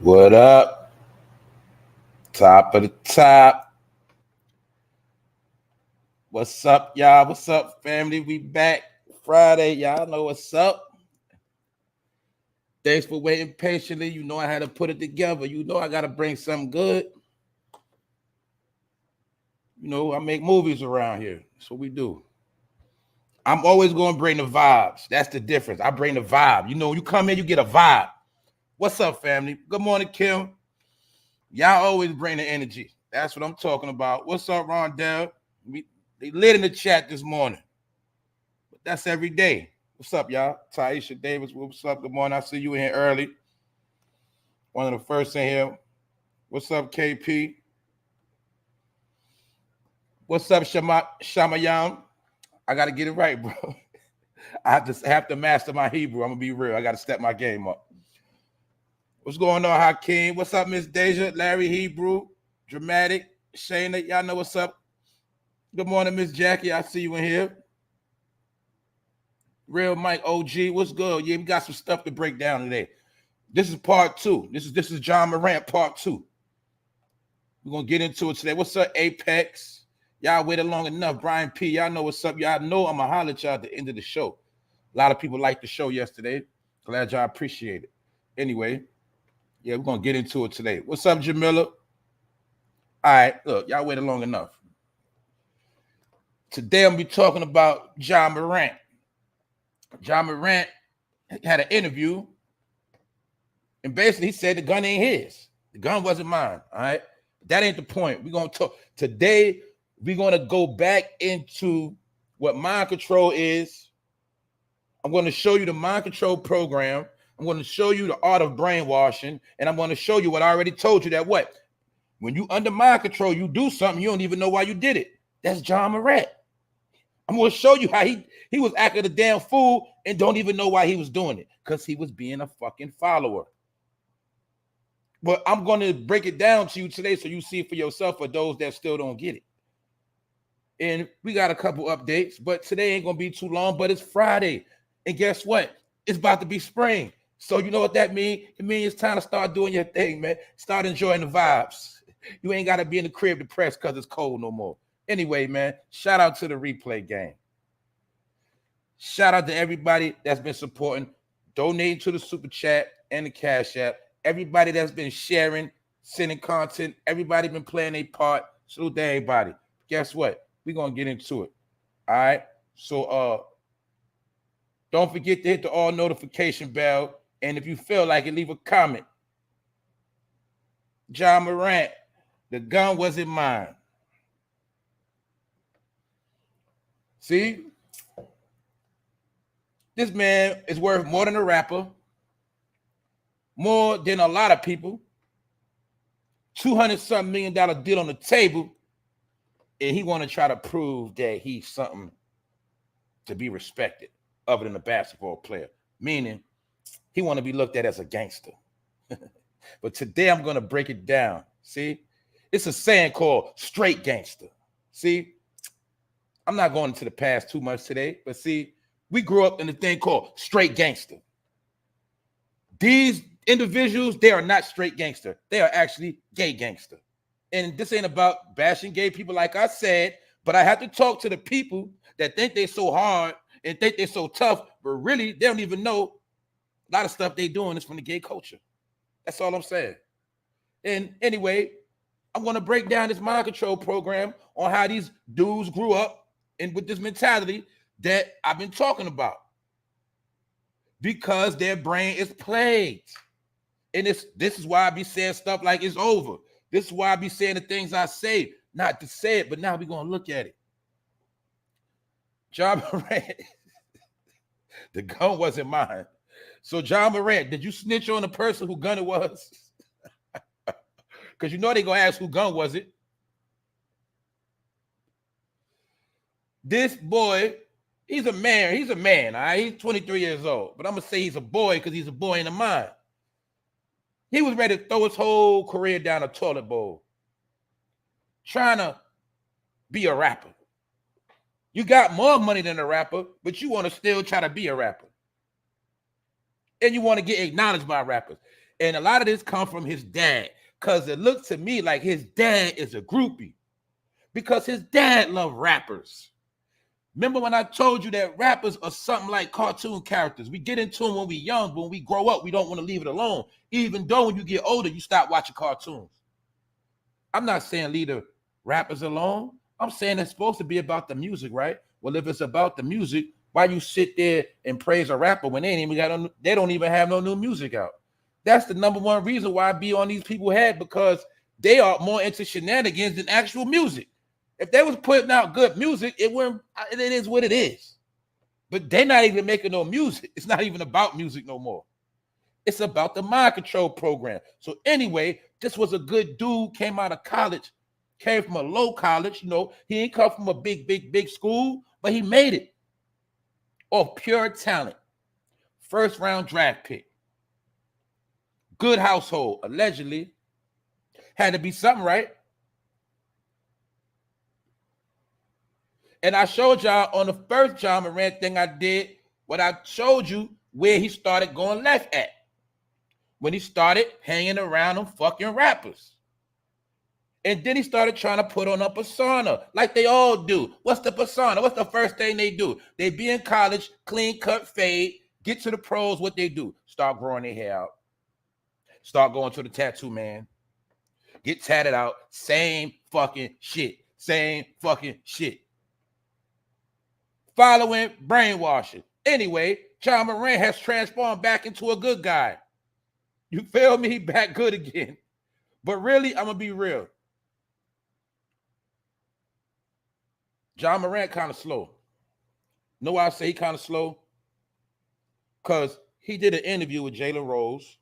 What up? Top of the top. What's up, y'all? What's up, family? We back Friday. Y'all know what's up. Thanks for waiting patiently. You know I had to put it together. You know I got to bring something good. You know, I make movies around here. That's what we do. I'm always going to bring the vibes. That's the difference. I bring the vibe. You know, you come in, you get a vibe. What's up, family? Good morning, Kim. Y'all always bring the energy. That's what I'm talking about. What's up, Rondell? They lit in the chat this morning. But that's every day. What's up, y'all? Taisha Davis, what's up? Good morning. I see you in here early. One of the first in here. What's up, KP? What's up, Shamayam? I got to get it right, bro. I have to master my Hebrew. I'm going to be real. I got to step my game up. What's going on, Hakeem? What's up, Miss Deja? Larry Hebrew, Dramatic, Shayna. Y'all know what's up. Good morning, Miss Jackie. I see you in here. Real Mike OG, what's good? Yeah, we got some stuff to break down today. This is part two. This is John Morant part two. We're gonna get into it today. What's up, Apex? Y'all waited long enough. Brian P, y'all know what's up. Y'all know I'm gonna holler at y'all at the end of the show. A lot of people liked the show yesterday. Glad y'all appreciate it. Anyway, yeah, we're gonna get into it today. What's up, Jamila? All right, look, y'all waited long enough. Today I'm gonna be talking about John Morant. John Morant had an interview, and basically he said the gun ain't his. The gun wasn't mine. All right, that ain't the point. We're gonna talk today. We're gonna go back into what mind control is. I'm going to show you the mind control program. I'm going to show you the art of brainwashing, and I'm going to show you what I already told you that what when you under mind control, you do something you don't even know why you did it. That's John Morant. I'm going to show you how he was acting a damn fool and don't even know why he was doing it because he was being a fucking follower. But I'm going to break it down to you today so you see it for yourself for those that still don't get it. And we got a couple updates, but today ain't going to be too long, but it's Friday. And guess what? It's about to be spring. So you know what that means? It means it's time to start doing your thing, man. Start enjoying the vibes. You ain't got to be in the crib depressed because it's cold no more. Anyway, man, shout out to the replay game. Shout out to everybody that's been supporting, donating to the super chat and the cash app. Everybody that's been sharing, sending content. Everybody been playing their part. Salute to everybody. Guess what? We're going to get into it. All right? So don't forget to hit the all notification bell. And if you feel like it, leave a comment. John Morant, the gun wasn't mine. See? This man is worth more than a rapper, more than a lot of people. $200-something million deal on the table, and he want to try to prove that he's something to be respected other than a basketball player, meaning he want to be looked at as a gangster. But today I'm going to break it down. See? It's a saying called straight gangster. See? I'm not going into the past too much today, but see, we grew up in a thing called straight gangster. These individuals, they are not straight gangster. They are actually gay gangster. And this ain't about bashing gay people like I said, but I have to talk to the people that think they're so hard and think they're so tough, but really they don't even know a lot of stuff they doing is from the gay culture. That's all I'm saying. And anyway, I'm going to break down this mind control program on how these dudes grew up and with this mentality that I've been talking about. Because their brain is plagued. And this is why I be saying stuff like it's over. This is why I be saying the things I say, not to say it, but now we're going to look at it. John Morant, the gun wasn't mine. So John Morant, did you snitch on the person who gun it was? Because you know they're going to ask who gun was it. This boy, he's a man. He's a man, all right? He's 23 years old. But I'm going to say he's a boy because he's a boy in the mind. He was ready to throw his whole career down a toilet bowl. Trying to be a rapper. You got more money than a rapper, but you want to still try to be a rapper. And you want to get acknowledged by rappers. And a lot of this comes from his dad, because it looks to me like his dad is a groupie, because his dad loved rappers. Remember when I told you that rappers are something like cartoon characters? We get into them when we're young, but when we grow up, we don't want to leave it alone. Even though when you get older, you stop watching cartoons. I'm not saying leave the rappers alone. I'm saying it's supposed to be about the music, right? Well, if it's about the music, why you sit there and praise a rapper when they don't even have no new music out? That's the number one reason why I be on these people's head, because they are more into shenanigans than actual music. If they was putting out good music, it is what it is. But they're not even making no music. It's not even about music no more. It's about the mind control program. So anyway, this was a good dude, came out of college, came from a low college. You know, he ain't come from a big school, but he made it off pure talent. First round draft pick. Good household, allegedly. Had to be something, right? And I showed y'all on the first Ja Morant thing I did, what I showed you where he started going left at. When he started hanging around them fucking rappers. And then he started trying to put on a persona like they all do. What's the persona? What's the first thing they do? They be in college, clean cut fade, get to the pros, what they do? Start growing their hair out. Start going to the tattoo man. Get tatted out. Same fucking shit. Same fucking shit. Following brainwashing. Anyway, Ja Morant has transformed back into a good guy. You feel me? Back good again. But really, I'm going to be real. Ja Morant kind of slow. Know why I say he kind of slow? Because he did an interview with Jalen Rose.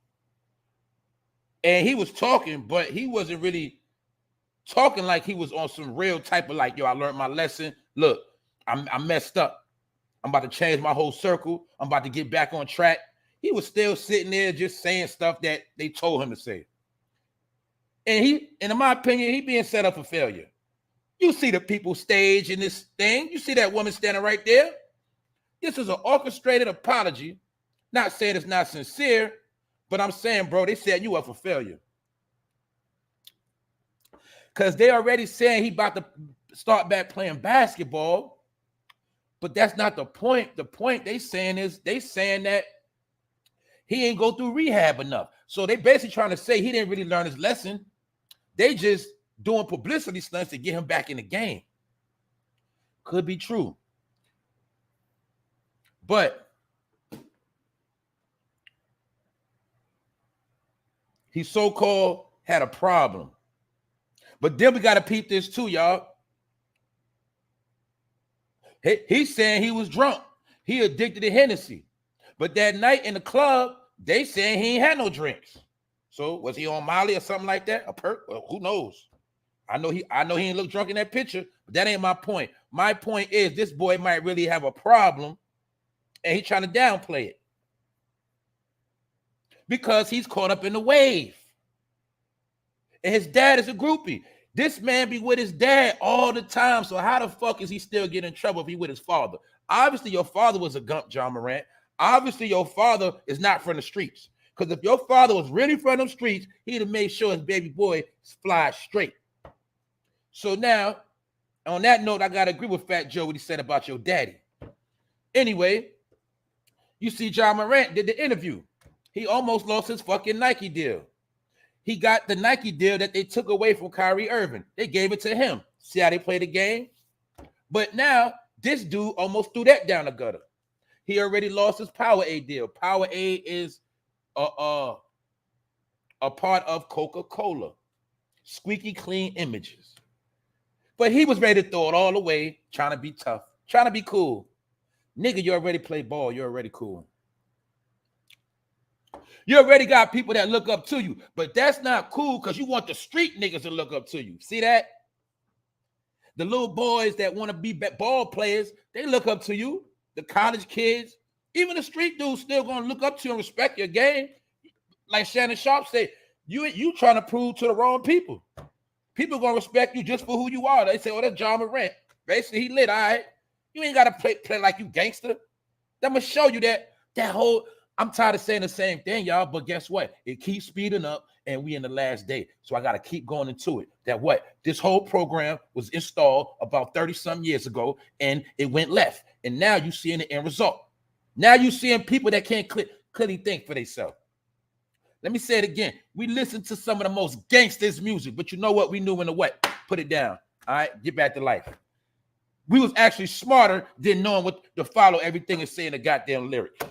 And he was talking, but he wasn't really talking like he was on some real type of like, yo, I learned my lesson. Look, I messed up. I'm about to change my whole circle. I'm about to get back on track. He was still sitting there just saying stuff that they told him to say. And in my opinion, he being set up for failure. You see the people stage in this thing. You see that woman standing right there. This is an orchestrated apology. Not saying it's not sincere, but I'm saying, bro, they set you up for failure. Because they already saying he about to start back playing basketball. But that's not the point. The point they saying is they saying that he ain't go through rehab enough. So they basically trying to say he didn't really learn his lesson. They just doing publicity stunts to get him back in the game. Could be true. But he so-called had a problem. But then we got to peep this too, y'all. He's saying he was drunk. He addicted to Hennessy. But that night in the club, they saying he ain't had no drinks. So was he on Molly or something like that? A perk? Well, who knows? I know he ain't look drunk in that picture, but that ain't my point. My point is this boy might really have a problem, and he's trying to downplay it because he's caught up in the wave. And his dad is a groupie. This man be with his dad all the time. So how the fuck is he still getting in trouble if he with his father? Obviously, your father was a gump, Ja Morant. Obviously, your father is not from the streets. Because if your father was really from them streets, he'd have made sure his baby boy flies straight. So now, on that note, I got to agree with Fat Joe what he said about your daddy. Anyway, you see Ja Morant did the interview. He almost lost his fucking Nike deal. He got the Nike deal that they took away from Kyrie Irving. They gave it to him. See how they play the game? But now, this dude almost threw that down the gutter. He already lost his Powerade deal. Powerade is a part of Coca-Cola. Squeaky clean images. But he was ready to throw it all away, trying to be tough, trying to be cool. Nigga, you already play ball. You're already cool. You already got people that look up to you, but that's not cool because you want the street niggas to look up to you. See that? The little boys that want to be ball players, they look up to you. The college kids, even the street dudes still going to look up to you and respect your game. Like Shannon Sharp said, you trying to prove to the wrong people. People going to respect you just for who you are. They say, oh, that's Ja Morant. Basically, he lit, all right. You ain't got to play like you gangster. I'm going to show you that whole I'm tired of saying the same thing, y'all, but guess what? It keeps speeding up and we in the last day. So I got to keep going into it. That what? This whole program was installed about 30-some years ago and it went left. And now you seeing the end result. Now you seeing people that can't clearly think for themselves. Let me say it again. We listened to some of the most gangsters music, but you know what? We knew when to what? Put it down. All right, get back to life. We was actually smarter than knowing what to follow everything and saying the goddamn lyric.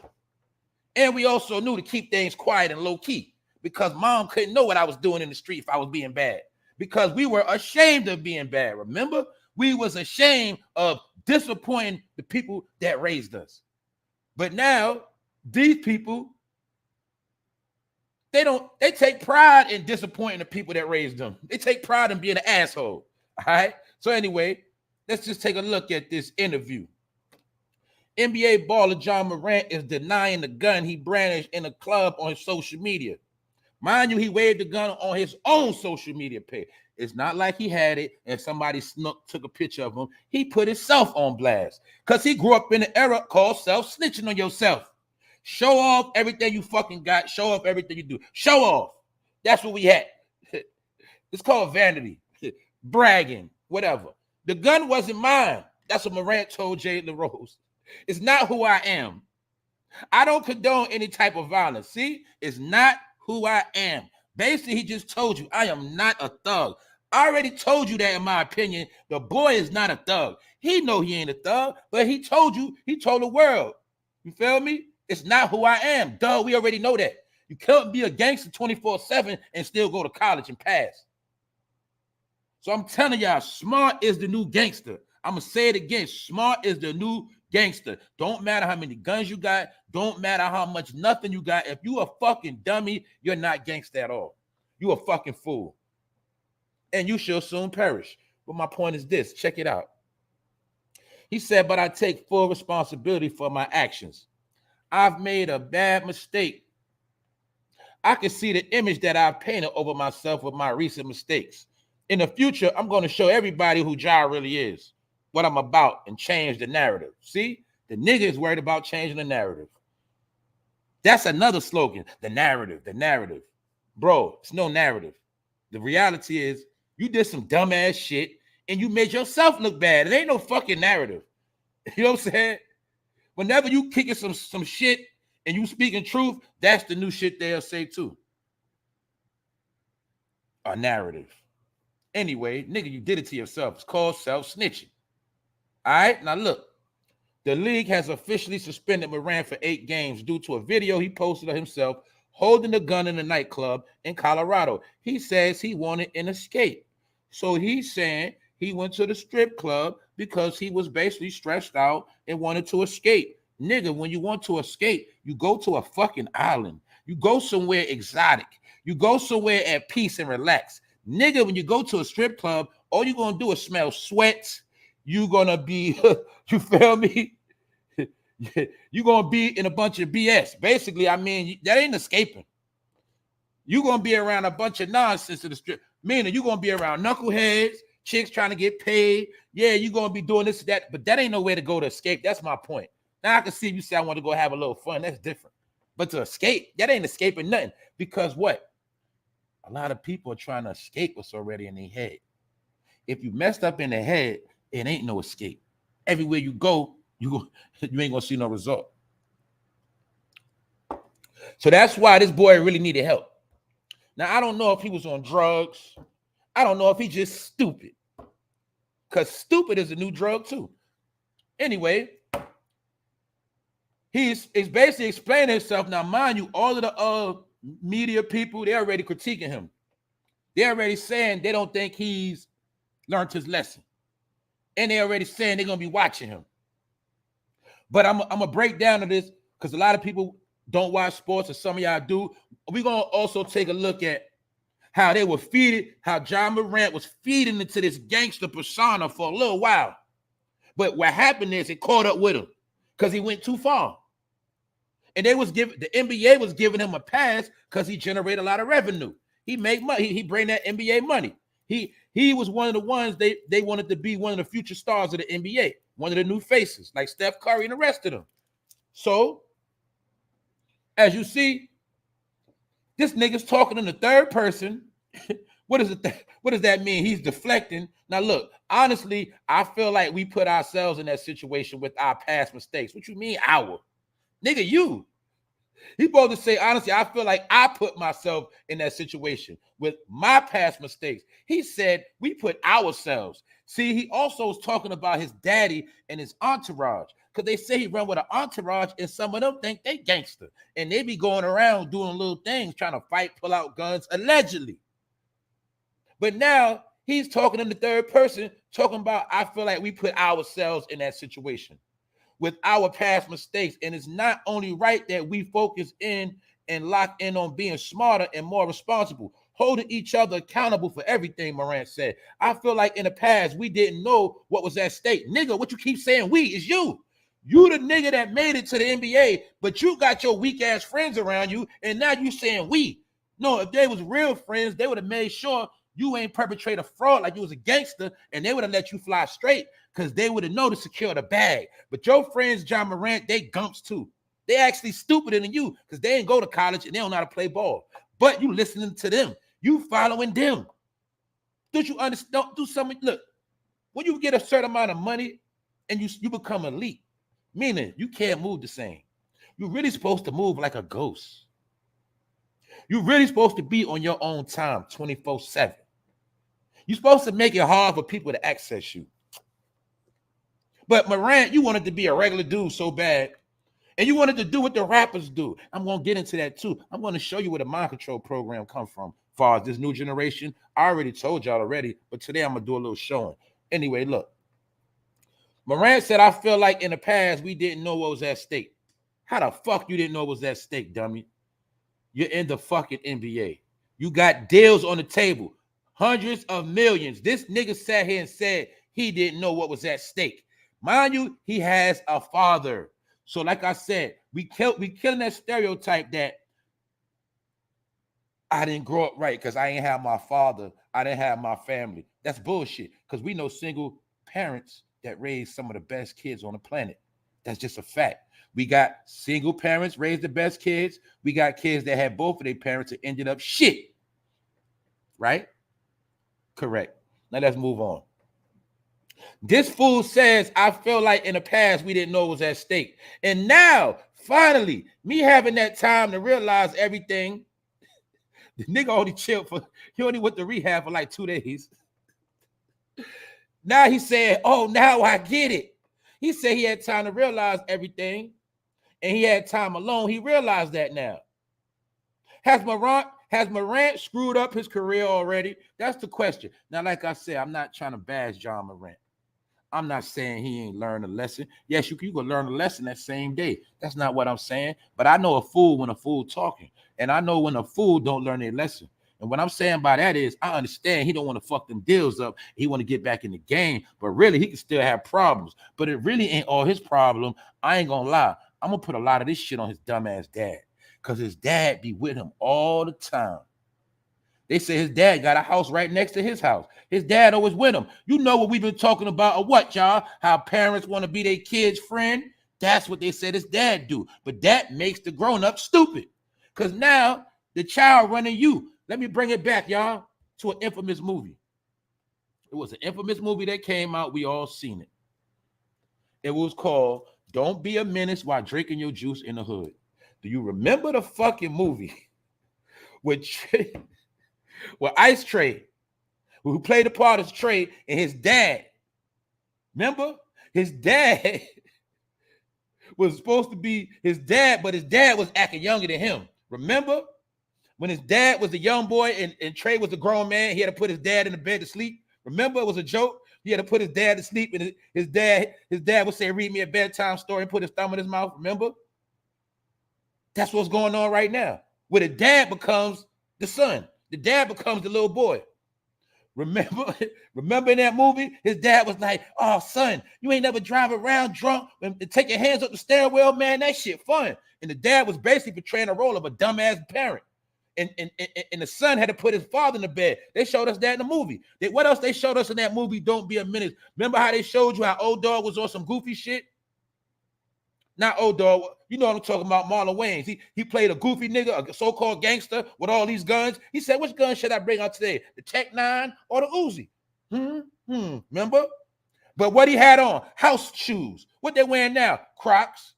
And we also knew to keep things quiet and low key because mom couldn't know what I was doing in the street if I was being bad because we were ashamed of being bad. Remember, we was ashamed of disappointing the people that raised us. But now these people, they take pride in disappointing the people that raised them. They take pride in being an asshole. All right. So anyway, let's just take a look at this interview. NBA baller Ja Morant is denying the gun he brandished in a club on his social media. Mind you, he waved the gun on his own social media page. It's not like he had it and somebody took a picture of him. He put himself on blast because he grew up in an era called self-snitching on yourself. Show off everything you fucking got. Show off everything you do. Show off. That's what we had. It's called vanity, bragging, whatever. The gun wasn't mine. That's what Morant told Jay LaRose. It's not who I am. I don't condone any type of violence. See, it's not who I am. Basically, he just told you I am not a thug. I already told you that in my opinion. The boy is not a thug. He know he ain't a thug, but he told you, he told the world. You feel me? It's not who I am. Duh, we already know that. You can't be a gangster 24/7 and still go to college and pass. So I'm telling y'all, smart is the new gangster. I'm going to say it again. Smart is the new gangster. Don't matter how many guns you got. Don't matter how much nothing you got. If you a fucking dummy, you're not gangster at all. You a fucking fool. And you shall soon perish. But my point is this. Check it out. He said, but I take full responsibility for my actions. I've made a bad mistake. I can see the image that I've painted over myself with my recent mistakes. In the future, I'm going to show everybody who Ja really is, what I'm about, and change the narrative. See, the nigga is worried about changing the narrative. That's another slogan, the narrative, the narrative. Bro, it's no narrative. The reality is you did some dumbass shit and you made yourself look bad. It ain't no fucking narrative. You know what I'm saying? Whenever you kicking some shit and you speaking truth, that's the new shit they'll say too. A narrative. Anyway, nigga, you did it to yourself. It's called self-snitching. All right, now look. The league has officially suspended Morant for 8 games due to a video he posted of himself holding a gun in a nightclub in Colorado. He says he wanted an escape. So he's saying he went to the strip club because he was basically stressed out and wanted to escape. Nigga, when you want to escape, you go to a fucking island. You go somewhere exotic. You go somewhere at peace and relax. Nigga, when you go to a strip club, all you're going to do is smell sweat. You're going to be, you feel me? You're going to be in a bunch of BS. Basically, I mean, that ain't escaping. You're going to be around a bunch of nonsense in the strip. Meaning, you're going to be around knuckleheads, chicks trying to get paid. Yeah, you're going to be doing this, that, but that ain't no way to go to escape. That's my point. Now, I can see if you say I want to go have a little fun. That's different. But to escape, that ain't escaping nothing. Because what? A lot of people are trying to escape what's already in their head. If you messed up in the head, it ain't no escape. Everywhere you go, you ain't going to see no result. So that's why this boy really needed help. Now, I don't know if he was on drugs. I don't know if he's just stupid. Because stupid is a new drug too. Anyway, he's basically explaining himself. Now, mind you, all of the media people, they're already critiquing him. They're already saying they don't think he's learned his lesson. And they're already saying they're going to be watching him. But I'm going to break down to this because a lot of people don't watch sports, and some of y'all do. We're going to also take a look at how they were feeding, how Ja Morant was feeding into this gangster persona for a little while. But what happened is it caught up with him because he went too far. And the NBA was giving him a pass because he generated a lot of revenue. He made money. He bring that NBA money. He was one of the ones they wanted to be one of the future stars of the NBA, one of the new faces, like Steph Curry and the rest of them. So As you see, this nigga's talking in the third person. What does that mean? He's deflecting. Now, look, honestly, I feel like we put ourselves in that situation with our past mistakes. What you mean, our? Nigga, you. He supposed to say, honestly, I feel like I put myself in that situation with my past mistakes. He said we put ourselves. See, he also was talking about his daddy and his entourage, because they say he run with an entourage, and some of them think they gangster, and they be going around doing little things, trying to fight, pull out guns, allegedly. But now he's talking in the third person, talking about, I feel like we put ourselves in that situation with our past mistakes. And it's not only right that we focus in and lock in on being smarter and more responsible, holding each other accountable for everything, Morant said. I feel like in the past, we didn't know what was at stake. Nigga, what you keep saying we is you. You the nigga that made it to the NBA, but you got your weak ass friends around you, and now you saying we. No, if they was real friends, they would have made sure you ain't perpetrate a fraud like you was a gangster, and they would have let you fly straight, because they would have known to secure the bag. But your friends, Ja Morant, they gumps too. They actually stupider than you, because they ain't go to college and they don't know how to play ball. But you listening to them. You following them. Don't you understand? Don't do something. Look, when you get a certain amount of money and you become elite, meaning you can't move the same. You're really supposed to move like a ghost. You're really supposed to be on your own time 24/7. You're supposed to make it hard for people to access you. But Morant, you wanted to be a regular dude so bad, and you wanted to do what the rappers do. I'm going to get into that too. I'm going to show you where the mind control program comes from. As far as this new generation, I already told y'all already, but today I'm going to do a little showing. Anyway, look. Morant said, I feel like in the past, we didn't know what was at stake. How the fuck you didn't know what was at stake, dummy? You're in the fucking NBA. You got deals on the table. Hundreds of millions. This nigga sat here and said he didn't know what was at stake. Mind you, he has a father. So like I said, we killing that stereotype that I didn't grow up right because I ain't have my father. I didn't have my family. That's bullshit, because we know single parents that raise some of the best kids on the planet. That's just a fact. We got single parents raise the best kids. We got kids that had both of their parents that ended up shit. Right? Correct. Now let's move on. This fool says, I feel like in the past we didn't know what was at stake. And now, finally, me having that time to realize everything. The nigga only chilled he only went to rehab for like 2 days. Now he said, oh, now I get it. He said he had time to realize everything, and he had time alone. He realized that now. Has Morant screwed up his career already? That's the question. Now, like I said, I'm not trying to bash Ja Morant. I'm not saying he ain't learned a lesson. Yes, you can learn a lesson that same day. That's not what I'm saying. But I know a fool when a fool talking. And I know when a fool don't learn their lesson. And what I'm saying by that is, I understand he don't want to fuck them deals up. He want to get back in the game. But really, he can still have problems. But it really ain't all his problem. I ain't going to lie. I'm going to put a lot of this shit on his dumbass dad, because his dad be with him all the time. They say his dad got a house right next to his house. His dad always with him. You know what we've been talking about, or what, y'all? How parents want to be their kid's friend. That's what they said his dad do. But that makes the grown-up stupid, because now the child running you. Let me bring it back, y'all, to an infamous movie. It was an infamous movie that came out. We all seen it. It was called Don't Be a Menace While Drinking Your Juice in the Hood. Do you remember the fucking movie with Ice Tray, who played the part of Trey, and his dad? Remember? His dad was supposed to be his dad, but his dad was acting younger than him. Remember? When his dad was a young boy and Trey was a grown man, he had to put his dad in the bed to sleep. Remember? It was a joke. He had to put his dad to sleep, and his dad would say, read me a bedtime story, and put his thumb in his mouth. Remember? That's what's going on right now, where the dad becomes the son. The dad becomes the little boy. Remember in that movie, his dad was like, oh, son, you ain't never drive around drunk and take your hands up the stairwell, man. That shit fun. And the dad was basically portraying a role of a dumbass parent. And the son had to put his father in the bed. They showed us that in the movie. What else they showed us in that movie, Don't Be a Menace? Remember how they showed you how old dog was on some goofy shit? Not old dog. You know what I'm talking about, Marlon Wayans. He played a goofy nigga, a so-called gangster with all these guns. He said, which gun should I bring out today? The Tech 9 or the Uzi? Remember? But what he had on? House shoes. What they wearing now? Crocs.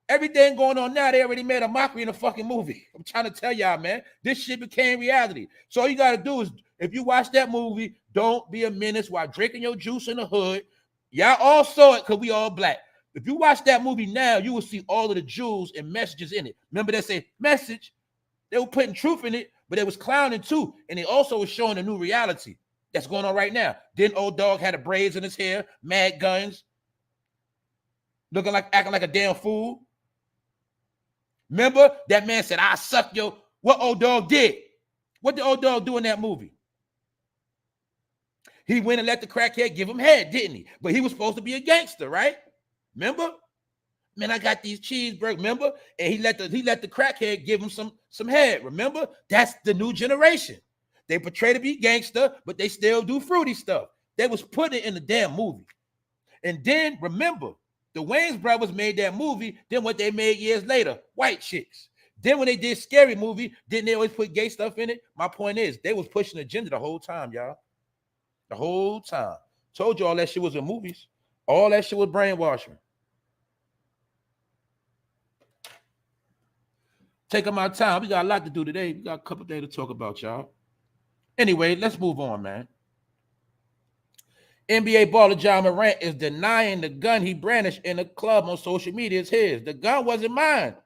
Everything going on now, they already made a mockery in a fucking movie. I'm trying to tell y'all, man. This shit became reality. So all you got to do is, if you watch that movie, don't be a menace while drinking your juice in the hood. Y'all all saw it because we all black. If you watch that movie now, you will see all of the jewels and messages in it. Remember they say message? They were putting truth in it, but they was clowning too. And they also was showing a new reality that's going on right now. Then old dog had the braids in his hair, mad guns, acting like a damn fool. Remember that man said, I suck yo. What old dog did? What did old dog do in that movie? He went and let the crackhead give him head, didn't he? But he was supposed to be a gangster, right? Remember? Man, I got these cheeseburgers, remember? And he let the crackhead give him some head, remember? That's the new generation. They portray to be gangster, but they still do fruity stuff. They was putting it in the damn movie. And then, remember, the Wayans brothers made that movie, then what they made years later, White Chicks. Then when they did Scary Movie, didn't they always put gay stuff in it? My point is, they was pushing the agenda the whole time, y'all. The whole time. Told you all that shit was in movies. All that shit was brainwashing. Taking my time. We got a lot to do today. We got a couple things to talk about, y'all. Anyway, let's move on, man. NBA baller John Morant is denying the gun he brandished in the club on social media is his. The gun wasn't mine.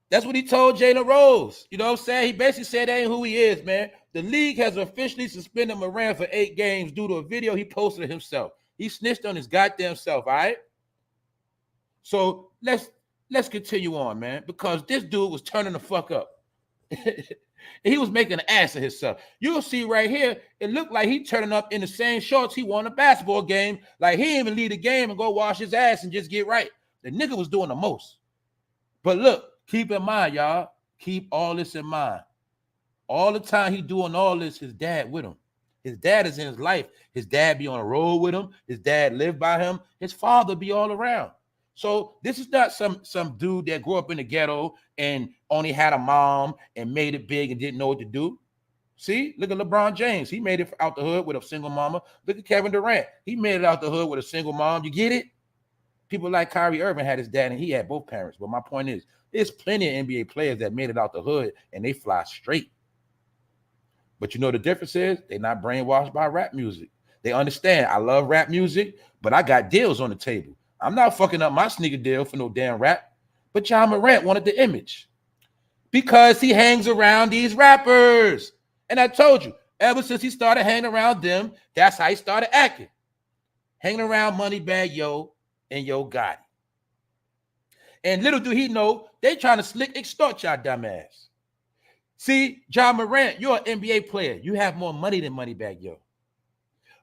That's what he told Jalen Rose. You know what I'm saying? He basically said that ain't who he is, man. The league has officially suspended Morant for 8 games due to a video he posted of himself. He snitched on his goddamn self, all right? So let's continue on, man, because this dude was turning the fuck up. He was making an ass of himself. You'll see right here, it looked like he turning up in the same shorts he won a basketball game. Like he didn't even leave the game and go wash his ass and just get right. The nigga was doing the most. But look, keep in mind, y'all. Keep all this in mind. All the time he doing all this, his dad with him. His dad is in his life. His dad be on the road with him. His dad live by him. His father be all around. So this is not some dude that grew up in the ghetto and only had a mom and made it big and didn't know what to do. See, look at LeBron James. He made it out the hood with a single mama. Look at Kevin Durant. He made it out the hood with a single mom. You get it? People like Kyrie Irving had his dad and he had both parents. But my point is, there's plenty of NBA players that made it out the hood and they fly straight. But you know the difference is they're not brainwashed by rap music. They understand I love rap music, but I got deals on the table. I'm not fucking up my sneaker deal for no damn rap. But John Morant wanted the image because he hangs around these rappers. And I told you, ever since he started hanging around them, that's how he started acting. Hanging around Moneybagg Yo and Yo Gotti. And little do he know, they trying to slick extort y'all dumbass. See, John Morant, you're an NBA player. You have more money than Moneybagg Yo.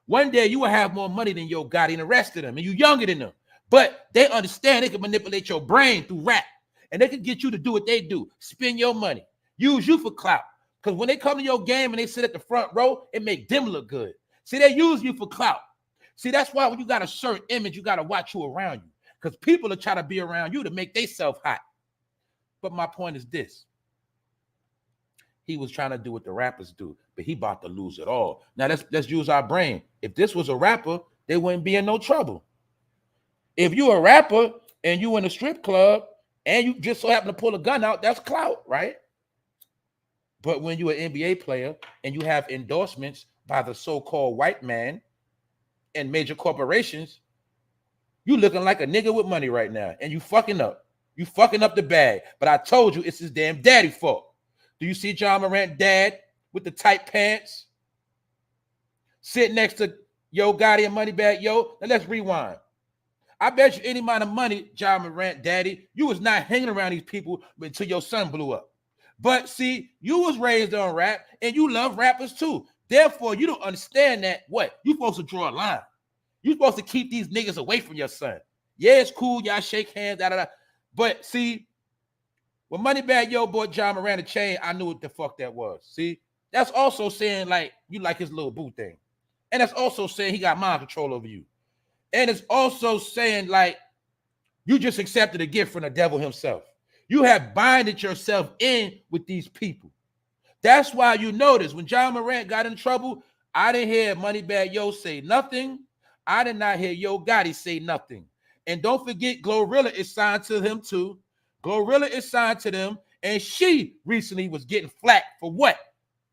One day you will have more money than Yo Gotti and the rest of them, and you younger than them. But they understand they can manipulate your brain through rap. And they can get you to do what they do. Spend your money. Use you for clout. Because when they come to your game and they sit at the front row, it make them look good. See, they use you for clout. See, that's why when you got a certain image, you got to watch who around you. Because people are trying to be around you to make themselves hot. But my point is this. He was trying to do what the rappers do, but he about to lose it all. Now, let's use our brain. If this was a rapper, they wouldn't be in no trouble. If you a rapper and you in a strip club and you just so happen to pull a gun out, that's clout, right? But when you're an NBA player and you have endorsements by the so-called white man and major corporations, you looking like a nigga with money right now and you fucking up. You fucking up the bag. But I told you it's his damn daddy fault. Do you see John Morant dad with the tight pants sitting next to Yo Gotti and Moneybagg Yo? Now let's rewind. I bet you any amount of money, John Morant, daddy, you was not hanging around these people until your son blew up. But see, you was raised on rap and you love rappers too. Therefore, you don't understand that what? You supposed to draw a line. You supposed to keep these niggas away from your son. Yeah, it's cool. Y'all shake hands, da da da. But see, when Moneybagg Yo bought John Morant a chain, I knew what the fuck that was. See, that's also saying like you like his little boo thing. And that's also saying he got mind control over you. And it's also saying like, you just accepted a gift from the devil himself. You have binded yourself in with these people. That's why you notice when Ja Morant got in trouble, I didn't hear Moneybagg Yo say nothing. I did not hear Yo Gotti say nothing. And don't forget, Glorilla is signed to him too. Glorilla is signed to them, and she recently was getting flack for what?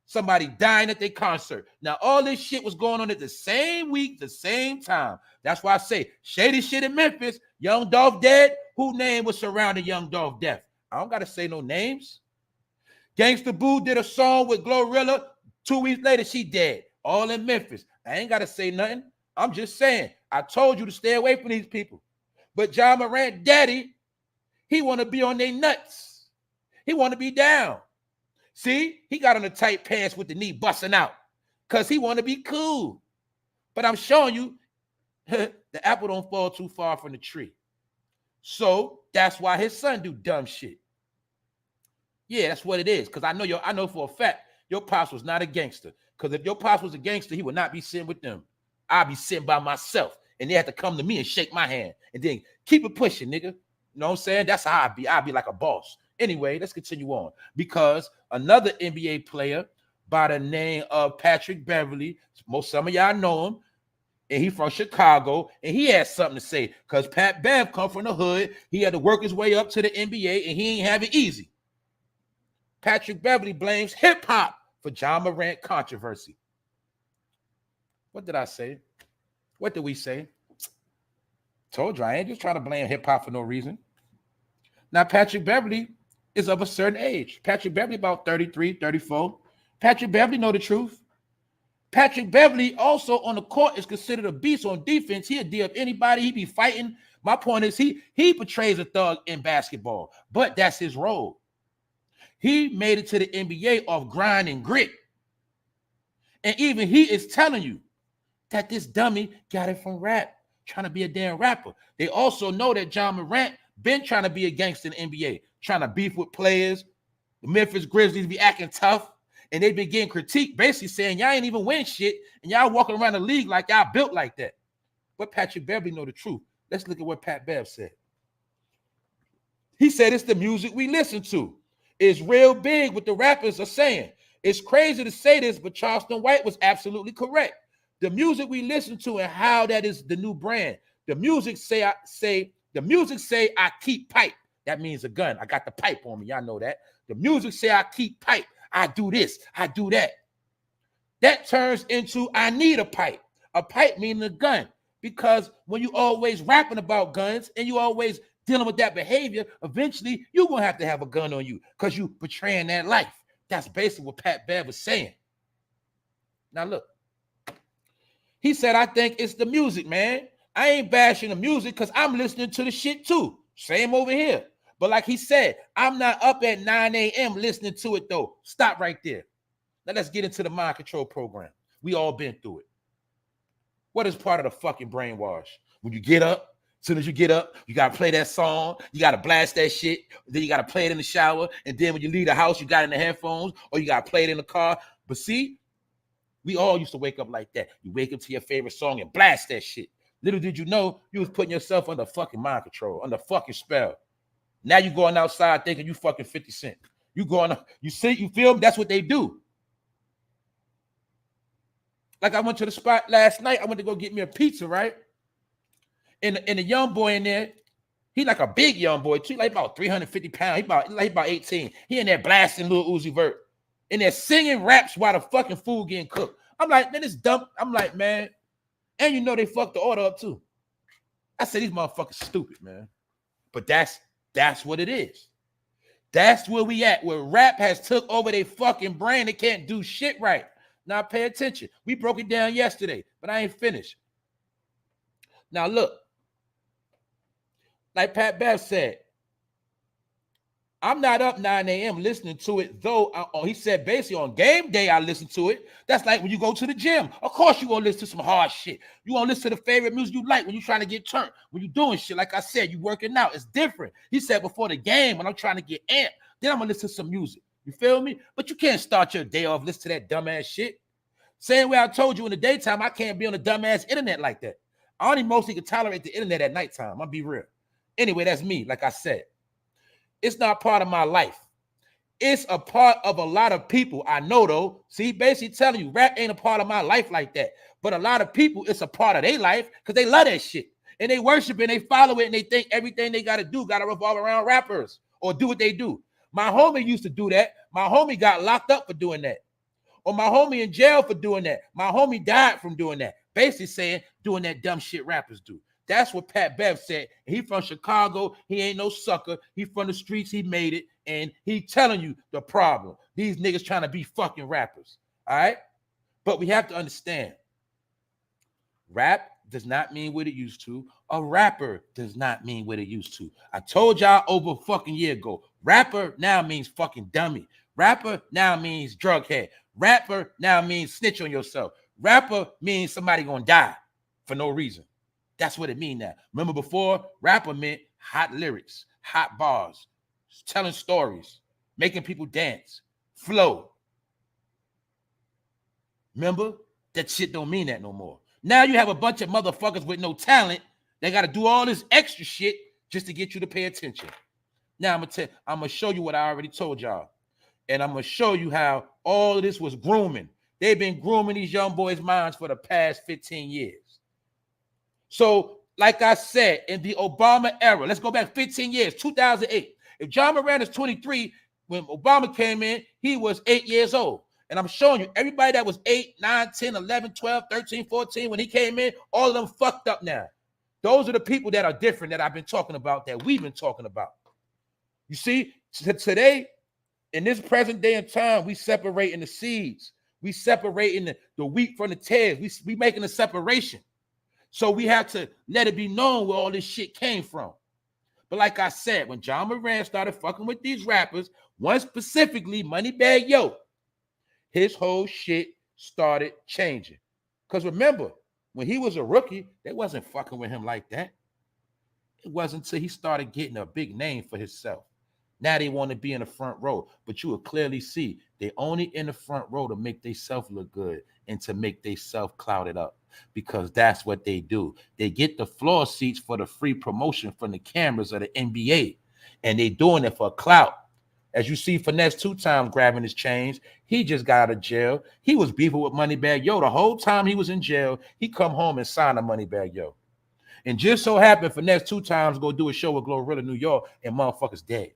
Somebody dying at their concert. Now, all this shit was going on at the same week, the same time. That's why I say shady shit in Memphis. Young Dolph dead. Who name was surrounding Young Dolph death? I don't gotta say no names. Gangsta Boo did a song with Glorilla. 2 weeks later, she dead. All in Memphis. I ain't gotta say nothing. I'm just saying. I told you to stay away from these people. But Ja Morant daddy, he want to be on their nuts. He want to be down. See, he got on the tight pants with the knee busting out because he want to be cool. But I'm showing you, the apple don't fall too far from the tree. So that's why his son do dumb shit. Yeah, that's what it is. Because I know for a fact your pops was not a gangster. Because if your pops was a gangster, he would not be sitting with them. I'd be sitting by myself. And they had to come to me and shake my hand. And then keep it pushing, nigga. You know what I'm saying? That's how I'd be. I'd be like a boss. Anyway, let's continue on. Because another NBA player by the name of Patrick Beverly, some of y'all know him, and he from Chicago, and he has something to say. Because Pat Bev come from the hood. He had to work his way up to the NBA, and he ain't have it easy. Patrick Beverly blames hip-hop for Ja Morant controversy. What did I say? What did we say? Told you, I ain't just trying to blame hip-hop for no reason. Now, Patrick Beverly is of a certain age. Patrick Beverly about 33, 34. Patrick Beverly know the truth. Patrick Beverly also on the court is considered a beast on defense. He'll D up anybody. He be fighting. My point is he portrays a thug in basketball, but that's his role. He made it to the NBA off grind and grit. And even he is telling you that this dummy got it from rap, trying to be a damn rapper. They also know that Ja Morant been trying to be a gangster in the NBA, trying to beef with players. The Memphis Grizzlies be acting tough, and they been getting critiqued, basically saying y'all ain't even win shit, and y'all walking around the league like y'all built like that. But Patrick Beverly know the truth. Let's look at what Pat Bev said. He said it's the music we listen to. It's real big what the rappers are saying. It's crazy to say this, but Charleston White was absolutely correct. The music we listen to and how that is the new brand. The music say I keep pipe. That means a gun. I got the pipe on me. Y'all know that. The music say I keep pipe. I do this. I do that. That turns into I need a pipe. A pipe meaning a gun. Because when you always rapping about guns and you always dealing with that behavior, eventually you're going to have a gun on you because you betraying that life. That's basically what Pat Bev was saying. Now look. He said, I think it's the music, man. I ain't bashing the music because I'm listening to the shit too. Same over here. But like he said, I'm not up at 9 a.m. listening to it though. Stop right there. Now let's get into the mind control program. We all been through it. What is part of the fucking brainwash? When you get up, as soon as you get up, you got to play that song. You got to blast that shit. Then you got to play it in the shower. And then when you leave the house, you got it in the headphones or you got to play it in the car. But see, we all used to wake up like that. You wake up to your favorite song and blast that shit. Little did you know, you was putting yourself under fucking mind control, under fucking spell. Now you going outside thinking you fucking 50 Cent. You going, you see, you feel me? That's what they do. Like I went to the spot last night. I went to go get me a pizza, right? And the young boy in there, he like a big young boy too, like about 350 pounds. He about 18. He in there blasting Lil Uzi Vert. And they're singing raps while the fucking food getting cooked. I'm like, man, it's dumb. I'm like, man, and you know they fucked the order up too. I said, these motherfuckers stupid, man. But that's what it is. That's where we at, where rap has took over their fucking brain. They can't do shit right. Now pay attention. We broke it down yesterday, but I ain't finished. Now look, like Pat Bev said, I'm not up 9 a.m. listening to it, though. He said basically on game day, I listen to it. That's like when you go to the gym. Of course, you're going to listen to some hard shit. You want to listen to the favorite music you like when you're trying to get turned. When you're doing shit, like I said, you working out. It's different. He said before the game, when I'm trying to get amped, then I'm going to listen to some music. You feel me? But you can't start your day off listening to that dumbass shit. Same way I told you in the daytime, I can't be on the dumbass internet like that. I only mostly can tolerate the internet at nighttime. I'll be real. Anyway, that's me. Like I said, it's not part of my life. It's a part of a lot of people. I know though. See, basically telling you, rap ain't a part of my life like that. But a lot of people, it's a part of their life because they love that shit. And they worship it and they follow it and they think everything they got to do got to revolve around rappers or do what they do. My homie used to do that. My homie got locked up for doing that. Or my homie in jail for doing that. My homie died from doing that. Basically saying doing that dumb shit rappers do. That's what Pat Bev said. He from Chicago. He ain't no sucker. He from the streets. He made it. And he telling you the problem. These niggas trying to be fucking rappers. All right? But we have to understand. Rap does not mean what it used to. A rapper does not mean what it used to. I told y'all over a fucking year ago. Rapper now means fucking dummy. Rapper now means drug head. Rapper now means snitch on yourself. Rapper means somebody gonna die for no reason. That's what it means now. Remember before, rapper meant hot lyrics, hot bars, telling stories, making people dance, flow. Remember? That shit don't mean that no more. Now you have a bunch of motherfuckers with no talent. They got to do all this extra shit just to get you to pay attention. Now I'm gonna show you what I already told y'all. And I'm going to show you how all of this was grooming. They've been grooming these young boys' minds for the past 15 years. So, like I said, in the Obama era, let's go back 15 years, 2008. If jamorant is 23, when Obama came in, he was 8 years old. And I'm showing you, everybody that was 8, 9, 10, 11, 12, 13, 14, when he came in, all of them fucked up now. Those are the people that are different that I've been talking about, that we've been talking about. You see, today, in this present day and time, we separating the seeds. We separating the wheat from the tares. We making a separation. So we have to let it be known where all this shit came from. But like I said, when jamorant started fucking with these rappers, one specifically, Moneybagg Yo, his whole shit started changing. Because remember, when he was a rookie, they wasn't fucking with him like that. It wasn't until he started getting a big name for himself. Now they want to be in the front row, but you will clearly see they only in the front row to make themselves look good and to make themselves clouded up, because that's what they do. They get the floor seats for the free promotion from the cameras of the NBA, and they doing it for clout. As you see, Finesse 2 times grabbing his chains. He just got out of jail. He was beefing with Moneybagg Yo the whole time he was in jail. He come home and signed a Moneybagg Yo. And just so happened, Finesse 2 times go do a show with Glorilla New York, and motherfuckers dead.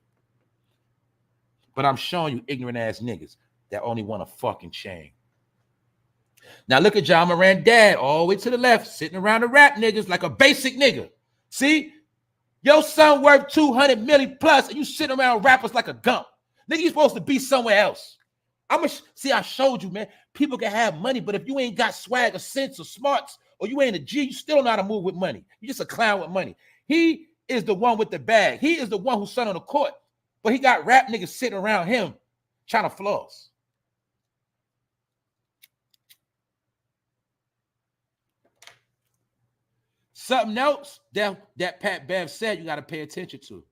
But I'm showing you ignorant ass niggas that only want a fucking chain. Now look at jamorant dad all the way to the left, sitting around the rap niggas like a basic nigga. See? Your son worth 200 million plus, and you sitting around rappers like a gump. Nigga, you supposed to be somewhere else. See, I showed you, man. People can have money, but if you ain't got swag or sense or smarts, or you ain't a G, you still don't know how to move with money. You just a clown with money. He is the one with the bag. He is the one who's son on the court. But he got rap niggas sitting around him trying to floss. Something else that Pat Bev said you got to pay attention to.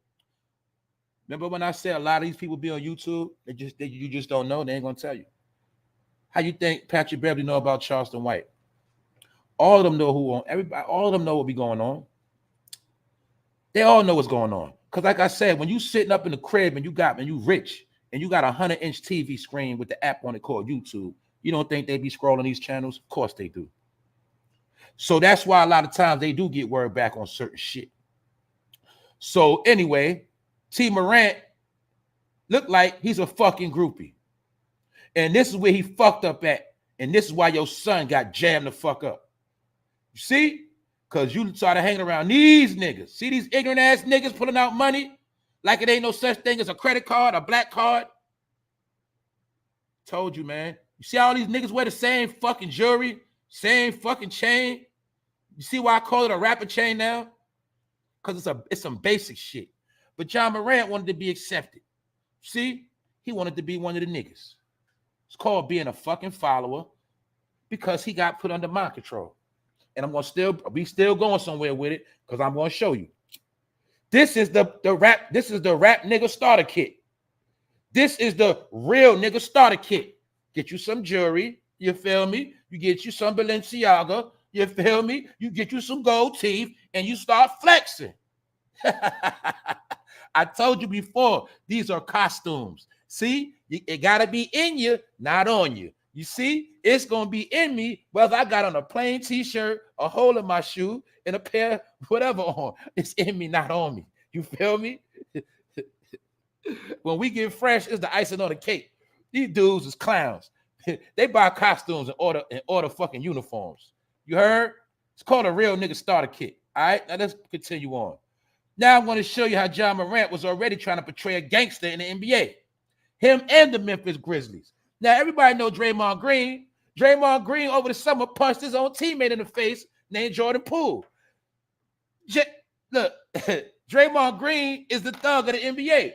Remember when I said a lot of these people be on YouTube? You just don't know. They ain't going to tell you. How you think Patrick Beverly know about Charleston White? All of them know who on everybody. All of them know what be going on. They all know what's going on. Because like I said, when you sitting up in the crib and you rich and you got a 100-inch TV screen with the app on it called YouTube, you don't think they be scrolling these channels? Of course they do. So that's why a lot of times they do get word back on certain shit. So anyway, T. Morant looked like he's a fucking groupie. And this is where he fucked up at. And this is why your son got jammed the fuck up. You see? Because you started hanging around these niggas. See these ignorant ass niggas pulling out money like it ain't no such thing as a credit card, a black card. Told you, man. You see all these niggas wear the same fucking jewelry, same fucking chain. You see why I call it a rapper chain now? Because it's some basic shit. But jamorant wanted to be accepted. See? He wanted to be one of the niggas. It's called being a fucking follower because he got put under my control. And I'm gonna be still going somewhere with it because I'm gonna show you. This is the rap nigga starter kit. This is the real nigga starter kit. Get you some jewelry, you feel me? You get you some Balenciaga, You feel me? You get you some gold teeth and you start flexing. I told you before, these are costumes. See, it got to be in you, not on you. You see, it's going to be in me, whether I got on a plain t-shirt, a hole in my shoe, and a pair, whatever on. It's in me, not on me. You feel me? When we get fresh, it's the icing on the cake. These dudes is clowns. They buy costumes and order fucking uniforms. You heard? It's called a real nigga starter kit. All right, now let's continue on. Now I'm going to show you how John Morant was already trying to portray a gangster in the NBA. Him and the Memphis Grizzlies. Now everybody know Draymond Green. Draymond Green over the summer punched his own teammate in the face named Jordan Poole. Look, Draymond Green is the thug of the NBA.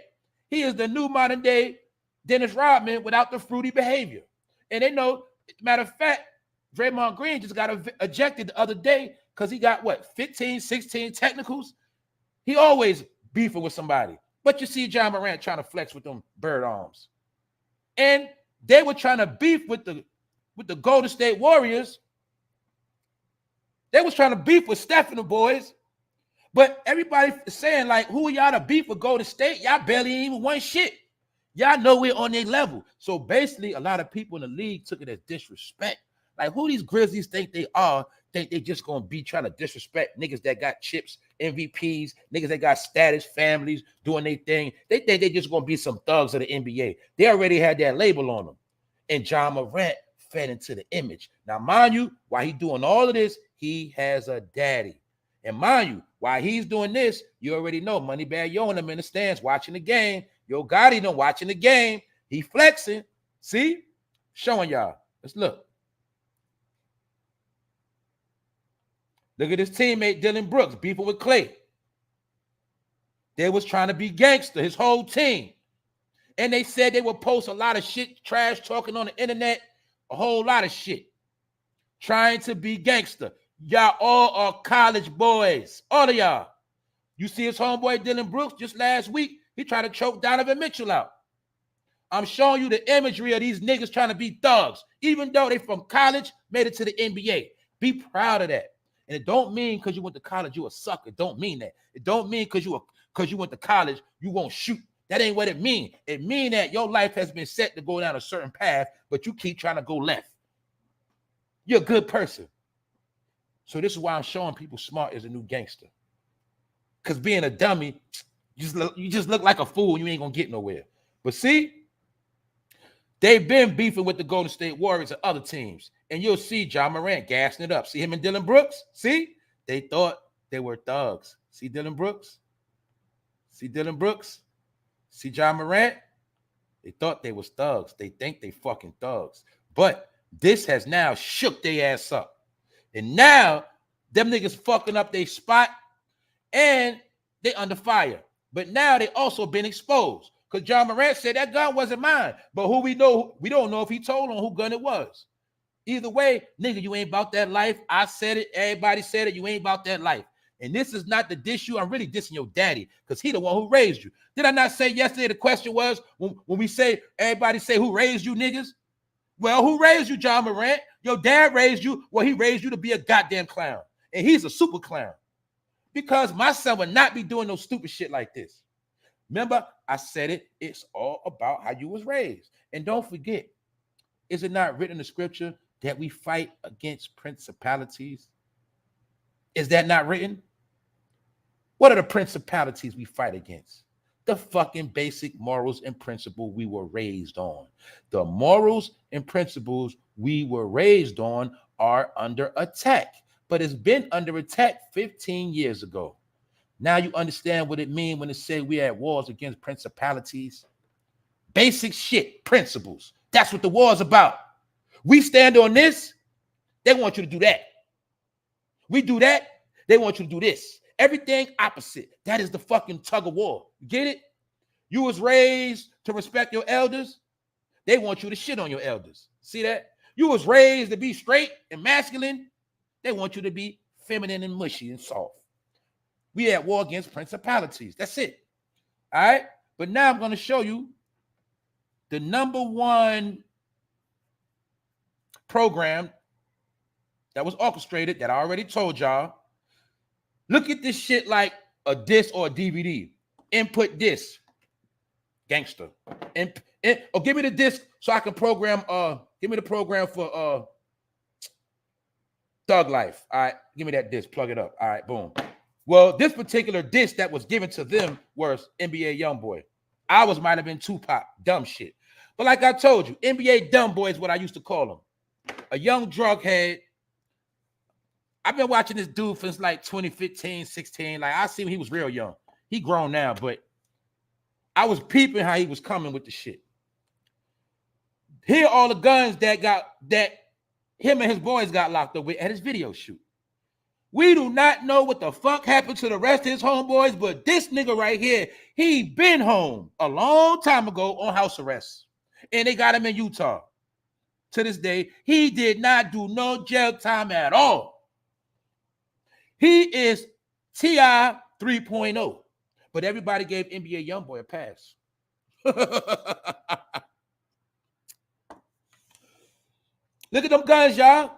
He is the new modern day Dennis Rodman without the fruity behavior. And they know, matter of fact, Draymond Green just got ejected the other day because he got, 15, 16 technicals? He always beefing with somebody. But you see John Morant trying to flex with them bird arms. And they were trying to beef with the Golden State Warriors. They was trying to beef with Steph and the boys. But everybody is saying, like, who are y'all to beef with Golden State? Y'all barely even won shit. Y'all know we're on their level. So basically, a lot of people in the league took it as disrespect. Like, who these Grizzlies think they are? Think they just gonna be trying to disrespect niggas that got chips, MVPs, niggas that got status, families doing their thing. They think they just gonna be some thugs of the NBA. They already had that label on them. And John Morant fed into the image. Now, mind you, while he's doing all of this, he has a daddy. And mind you, while he's doing this, you already know Moneybag Yo and them in the stands watching the game. Yo Gotti them watching the game. He flexing. See? Showing y'all. Let's look. Look at his teammate, Dylan Brooks, beefing with Clay. They was trying to be gangster, his whole team. And they said they would post a lot of shit, trash talking on the internet, a whole lot of shit. Trying to be gangster. Y'all all are college boys. All of y'all. You see his homeboy, Dylan Brooks, just last week, he tried to choke Donovan Mitchell out. I'm showing you the imagery of these niggas trying to be thugs. Even though they from college, made it to the NBA. Be proud of that. And it don't mean because you went to college, you a sucker. It don't mean that. It don't mean because you went to college, you won't shoot. That ain't what it mean. It mean that your life has been set to go down a certain path, but you keep trying to go left. You're a good person. So this is why I'm showing people smart is a new gangster. Because being a dummy, you just look like a fool and you ain't going to get nowhere. But see, they've been beefing with the Golden State Warriors and other teams. And you'll see John Morant gassing it up. See him and Dylan Brooks? See? They thought they were thugs. See Dylan Brooks? See Dylan Brooks? See John Morant? They thought they was thugs. They think they fucking thugs. But this has now shook their ass up. And now, them niggas fucking up their spot and they under fire. But now they also been exposed. Because John Morant said that gun wasn't mine. But who we know, we don't know if he told on who gun it was. Either way, nigga, you ain't about that life. I said it. Everybody said it. You ain't about that life. And this is not to diss you. I'm really dissing your daddy because he the one who raised you. Did I not say yesterday the question was when we say, everybody say who raised you niggas? Well, who raised you, John Morant? Your dad raised you. Well, he raised you to be a goddamn clown. And he's a super clown. Because my son would not be doing no stupid shit like this. Remember, I said it. It's all about how you was raised. And don't forget, is it not written in the scripture that we fight against principalities? Is that not written? What are the principalities we fight against? The fucking basic morals and principles we were raised on. The morals and principles we were raised on are under attack, but it's been under attack 15 years ago. Now you understand what it means when it says we at wars against principalities. Basic shit, principles. That's what the war is about. We stand on this, they want you to do that. We do that, they want you to do this. Everything opposite. That is the fucking tug of war. Get it? You was raised to respect your elders. They want you to shit on your elders. See that? You was raised to be straight and masculine. They want you to be feminine and mushy and soft. We at war against principalities. That's it. All right? But now I'm going to show you the number one program that was orchestrated that I already told y'all. Look at this shit like a disc or a DVD. Input disc. Gangster. Or give me the disc so I can program, give me the program for Thug Life. All right, give me that disc, plug it up. All right, boom. Well, this particular disc that was given to them was NBA Youngboy. Ours might have been Tupac, dumb shit. But like I told you, NBA Dumb Boy is what I used to call him. A young drug head. I've been watching this dude since like 2015, 16. Like I see him, he was real young. He grown now, but I was peeping how he was coming with the shit. Here are all the guns that him and his boys got locked up with at his video shoot. We do not know what the fuck happened to the rest of his homeboys, but this nigga right here, he been home a long time ago on house arrest. And they got him in Utah. To this day, he did not do no jail time at all. He is T.I. 3.0. But everybody gave NBA Youngboy a pass. Look at them guns, y'all.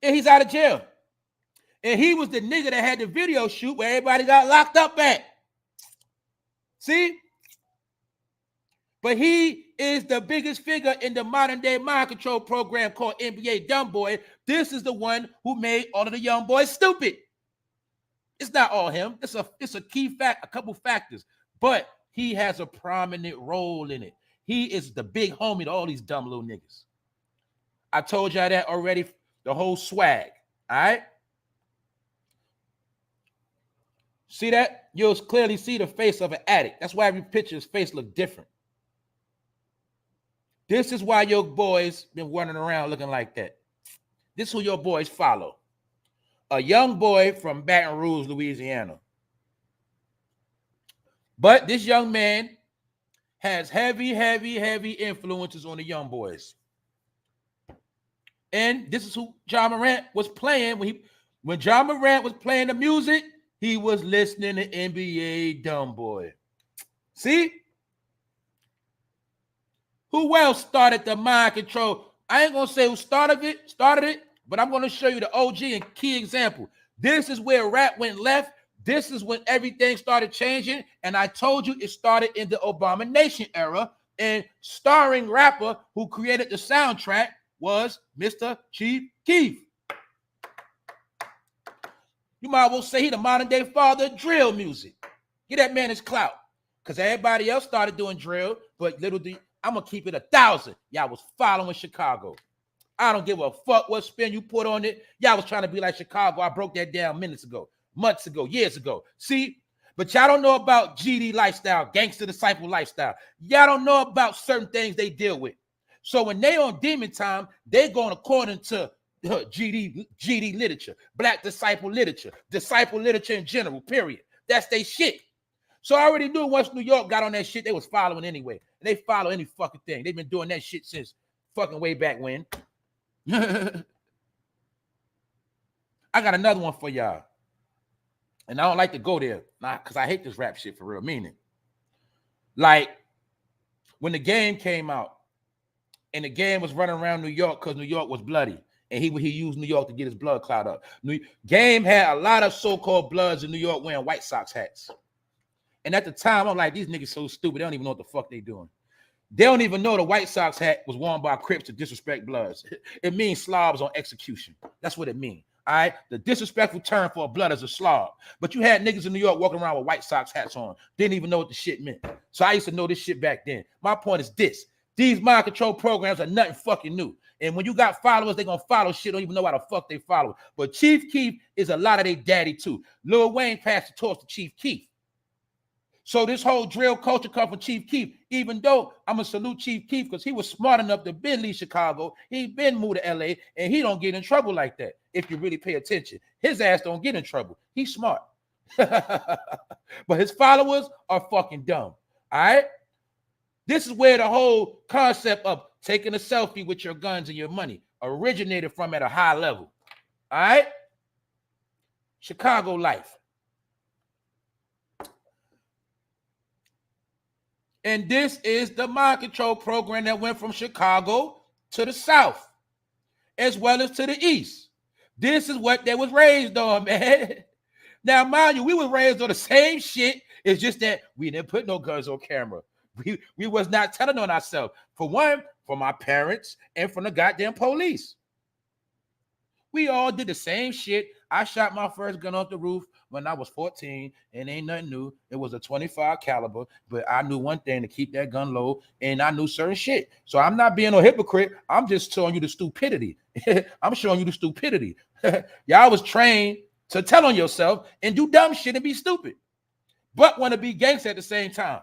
And he's out of jail. And he was the nigga that had the video shoot where everybody got locked up at. See? But he is the biggest figure in the modern day mind control program called NBA Dumb Boy. This is the one who made all of the young boys stupid. It's not all him. It's a key fact, a couple factors. But he has a prominent role in it. He is the big homie to all these dumb little niggas. I told y'all that already. The whole swag. All right? See that? You'll clearly see the face of an addict. That's why every picture, his face look different. This is why your boys been running around looking like that. This is who your boys follow. A young boy from Baton Rouge, Louisiana. But this young man has heavy influences on the young boys. And this is who Jamorant was playing. When Jamorant was playing the music, he was listening to NBA Dumb Boy. See? Who else started the mind control? I ain't going to say who started it, but I'm going to show you the OG and key example. This is where rap went left. This is when everything started changing. And I told you it started in the Abomination era. And starring rapper who created the soundtrack was Mr. Chief Keef. You might as well say he the modern day father of drill music. Get that man his clout. Because everybody else started doing drill, but little D, I'm going to keep it 1,000. Y'all was following Chicago. I don't give a fuck what spin you put on it. Y'all was trying to be like Chicago. I broke that down minutes ago, months ago, years ago. See? But y'all don't know about GD lifestyle, gangster disciple lifestyle. Y'all don't know about certain things they deal with. So when they on demon time, they going according to GD literature, black disciple literature in general, period. That's their shit. So I already knew once New York got on that shit, they was following anyway. And they follow any fucking thing. They've been doing that shit since fucking way back when. I got another one for y'all. And I don't like to go there because I hate this rap shit for real, meaning. Like, when the Game came out, and the Game was running around New York because New York was bloody. And he used New York to get his blood clot up. Game had a lot of so-called bloods in New York wearing White Sox hats. And at the time, I'm like, these niggas so stupid. They don't even know what the fuck they doing. They don't even know the White Sox hat was worn by Crips to disrespect Bloods. It means slobs on execution. That's what it means. All right? The disrespectful term for a blood is a slob. But you had niggas in New York walking around with White Sox hats on. Didn't even know what the shit meant. So I used to know this shit back then. My point is this. These mind control programs are nothing fucking new. And when you got followers, they're going to follow shit. Don't even know how the fuck they follow. But Chief Keef is a lot of their daddy too. Lil Wayne passed the torch to Chief Keef. So this whole drill culture comes from Chief Keef, even though I'm going to salute Chief Keef because he was smart enough to been leave Chicago. He been moved to LA, and he don't get in trouble like that if you really pay attention. His ass don't get in trouble. He's smart. But his followers are fucking dumb. All right? This is where the whole concept of taking a selfie with your guns and your money originated from at a high level. All right? Chicago life. And this is the mind control program that went from Chicago to the South. as well as to the east. This is what they was raised on, man. Now, mind you, we was raised on the same shit. It's just that we didn't put no guns on camera. We was not telling on ourselves. For one, from my parents and from the goddamn police. We all did the same shit. I shot my first gun off the roof when I was 14, and ain't nothing new. It was a 25 caliber, but I knew one thing, to keep that gun low, and I knew certain shit. So I'm not being a hypocrite. I'm just showing you the stupidity. I'm showing you the stupidity. Y'all was trained to tell on yourself and do dumb shit and be stupid, but want to be gangster at the same time.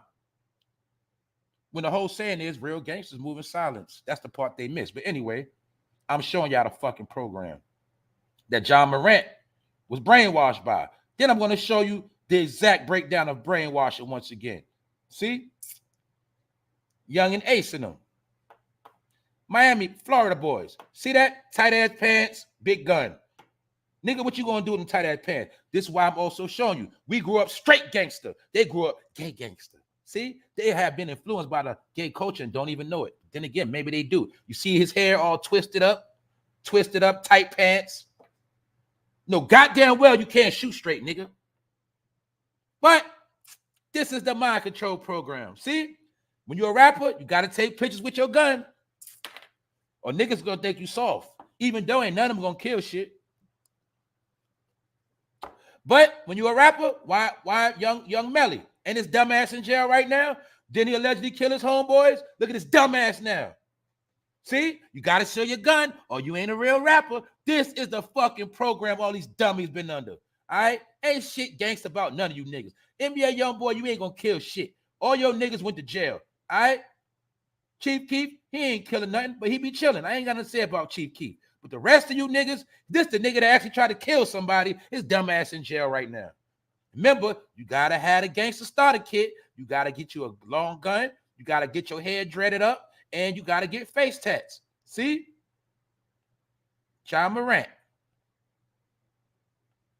When the whole saying is real gangsters move in silence. That's the part they miss. But anyway, I'm showing y'all the fucking program that John Morant was brainwashed by. Then I'm going to show you the exact breakdown of brainwashing once again. See? Young and Ace in them. Miami, Florida boys. See that? Tight ass pants, big gun. Nigga, what you gonna do in tight ass pants? This is why I'm also showing you. We grew up straight gangster. They grew up gay gangster. See? They have been influenced by the gay culture and don't even know it. Then again, maybe they do. You see his hair all twisted up, tight pants. No, goddamn well you can't shoot straight, nigga. But this is the mind control program. See? When you're a rapper, you got to take pictures with your gun, or niggas gonna think you soft, even though ain't none of them gonna kill shit. But when you're a rapper, why young Melly and his dumbass in jail right now? Didn't he allegedly kill his homeboys? Look at his dumbass now. See, you got to show your gun or you ain't a real rapper. This is the fucking program all these dummies been under. All right? Ain't shit gangsta about none of you niggas. NBA young boy, you ain't gonna kill shit. All your niggas went to jail. All right? Chief Keef, he ain't killing nothing, but he be chilling. I ain't got nothing to say about Chief Keef. But the rest of you niggas, this the nigga that actually tried to kill somebody, his dumb ass in jail right now. Remember, you gotta have a gangster starter kit. You gotta get you a long gun. You gotta get your hair dreaded up. And you got to get face tats. See? John Morant.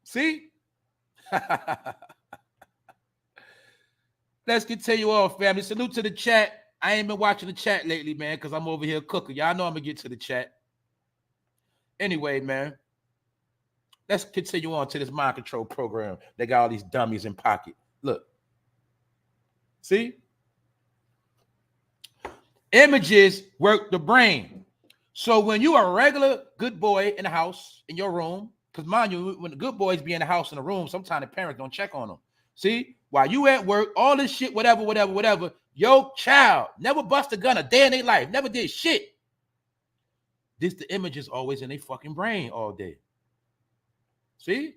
See? Let's continue on, family. Salute to the chat. I ain't been watching the chat lately, man, because I'm over here cooking. Y'all know I'm going to get to the chat. Anyway, man. Let's continue on to this mind control program. They got all these dummies in pocket. Look. See? Images work the brain. So when you are a regular good boy in the house, in your room, because mind you, when the good boys be in the house in the room, sometimes the parents don't check on them. See, while you at work, all this shit, whatever, your child never bust a gun a day in their life, never did shit. The images always in their fucking brain all day. See?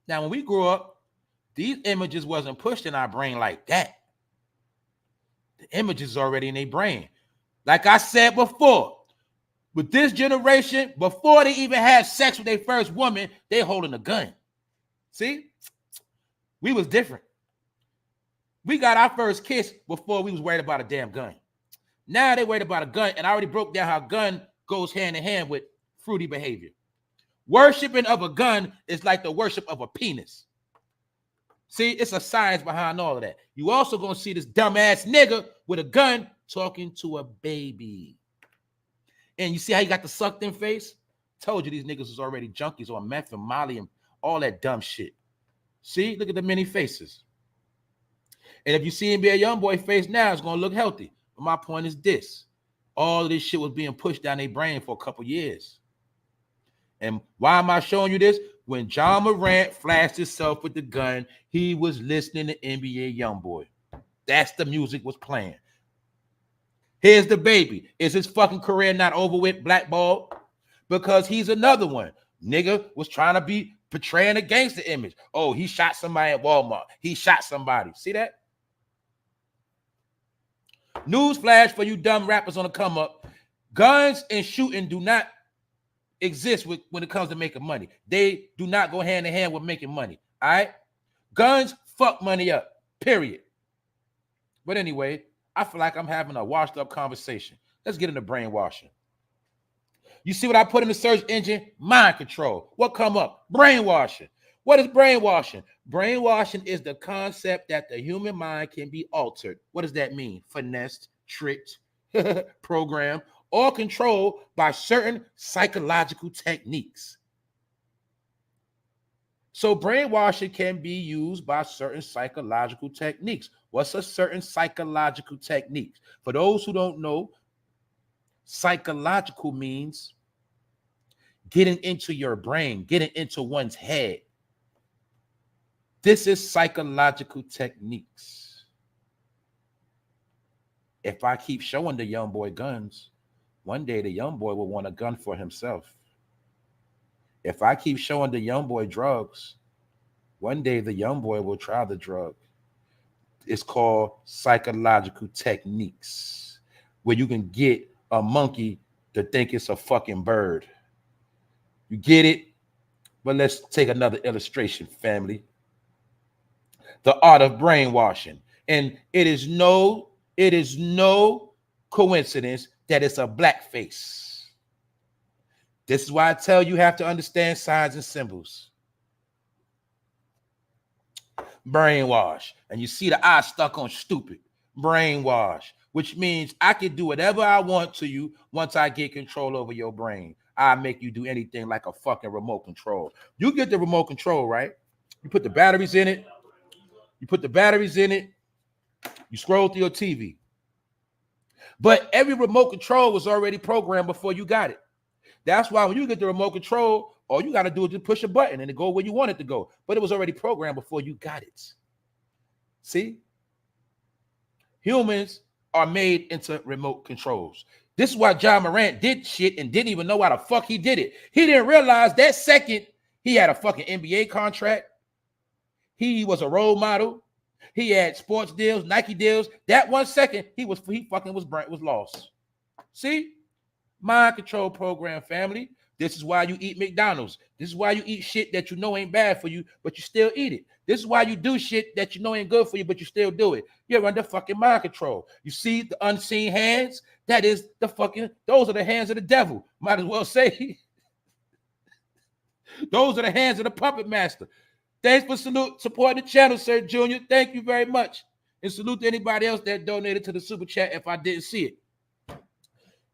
Now, when we grew up, these images wasn't pushed in our brain like that. The images already in their brain. Like I said before, with this generation, before they even had sex with their first woman, they holding a gun. See? We was different. We got our first kiss before we was worried about a damn gun. Now they worried about a gun, and I already broke down how gun goes hand in hand with fruity behavior. Worshipping of a gun is like the worship of a penis. See, it's a science behind all of that. You also gonna see this dumbass nigga with a gun talking to a baby. And you see how he got the sucked in face? Told you these niggas was already junkies on meth and Molly and all that dumb shit. See, look at the many faces. And if you see him be a young boy face now, it's gonna look healthy. But my point is this: all of this shit was being pushed down their brain for a couple years. And why am I showing you this? When John Morant flashed himself with the gun, he was listening to NBA Youngboy. That's the music was playing. Here's the baby. Is his fucking career not over with, blackballed? Because he's another one. Nigga was trying to be portraying a gangster image. Oh, he shot somebody at Walmart. He shot somebody. See that? Newsflash for you dumb rappers on the come up. Guns and shooting do not exist when it comes to making money. They do not go hand in hand with making money. All right? Guns fuck money up. Period. But anyway, I feel like I'm having a washed up conversation. Let's get into brainwashing. You see what I put in the search engine? Mind control. What come up? Brainwashing. What is brainwashing? Brainwashing is the concept that the human mind can be altered. What does that mean? Finessed, tricked, programmed, or controlled by certain psychological techniques. So brainwashing can be used by certain psychological techniques. What's a certain psychological technique? For those who don't know, psychological means getting into your brain, getting into one's head. This is psychological techniques. If I keep showing the young boy guns, one day the young boy will want a gun for himself. If I keep showing the young boy drugs, one day the young boy will try the drug. It's called psychological techniques, where you can get a monkey to think it's a fucking bird. You get it? But let's take another illustration, family. The art of brainwashing. And it is no coincidence that it's a blackface. This is why I tell you have to understand signs and symbols. Brainwash. And you see the eye stuck on stupid. Brainwash, which means I can do whatever I want to you once I get control over your brain. I make you do anything like a fucking remote control. You get the remote control, right? You put the batteries in it. You scroll through your TV. But every remote control was already programmed before you got it. That's why when you get the remote control, all you got to do is just push a button and it go where you want it to go. But it was already programmed before you got it. See? Humans are made into remote controls. This is why jamorant did shit and didn't even know why the fuck he did it. He didn't realize that second he had a fucking NBA contract. He was a role model. He had sports deals, Nike deals. That 1 second, he was lost. See? Mind control program, family. This is why you eat McDonald's. This is why you eat shit that you know ain't bad for you, but you still eat it. This is why you do shit that you know ain't good for you, but you still do it. You're under fucking mind control. You see the unseen hands? That is those are the hands of the devil. Might as well say, those are the hands of the puppet master. Thanks for supporting the channel, Sir Junior. Thank you very much. And salute to anybody else that donated to the super chat if I didn't see it.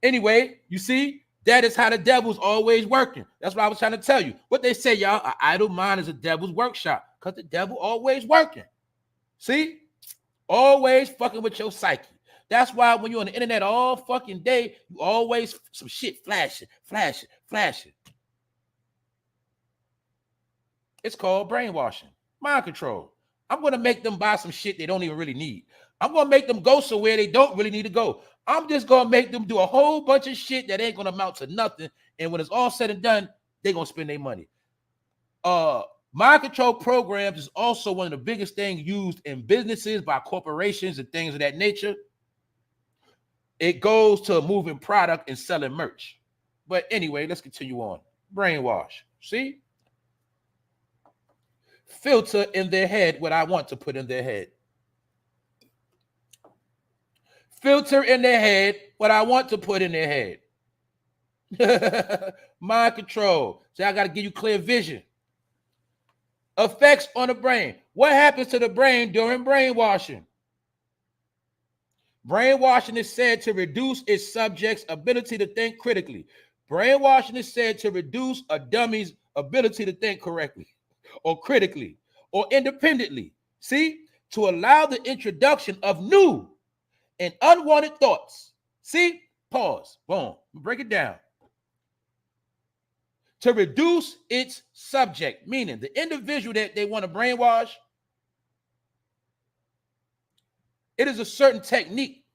Anyway, you see, that is how the devil's always working. That's what I was trying to tell you. What they say, y'all, an idle mind is a devil's workshop, because the devil always working. See? Always fucking with your psyche. That's why when you're on the internet all fucking day, you always some shit flashing. It's called brainwashing, mind control. I'm going to make them buy some shit they don't even really need. I'm going to make them go somewhere they don't really need to go. I'm just going to make them do a whole bunch of shit that ain't going to amount to nothing. And when it's all said and done, they're going to spend their money. Mind control programs is also one of the biggest things used in businesses by corporations and things of that nature. It goes to moving product and selling merch. But anyway, let's continue on. Brainwash. See? Filter in their head what I want to put in their head. Filter in their head what I want to put in their head. Mind control. So I got to give you clear vision. Effects on the brain. What happens to the brain during brainwashing? Brainwashing is said to reduce its subject's ability to think critically. Brainwashing is said to reduce a dummy's ability to think correctly, or critically, or independently. See? To allow the introduction of new and unwanted thoughts. See? Pause. Boom. Break it down. To reduce its subject, meaning the individual that they want to brainwash, it is a certain technique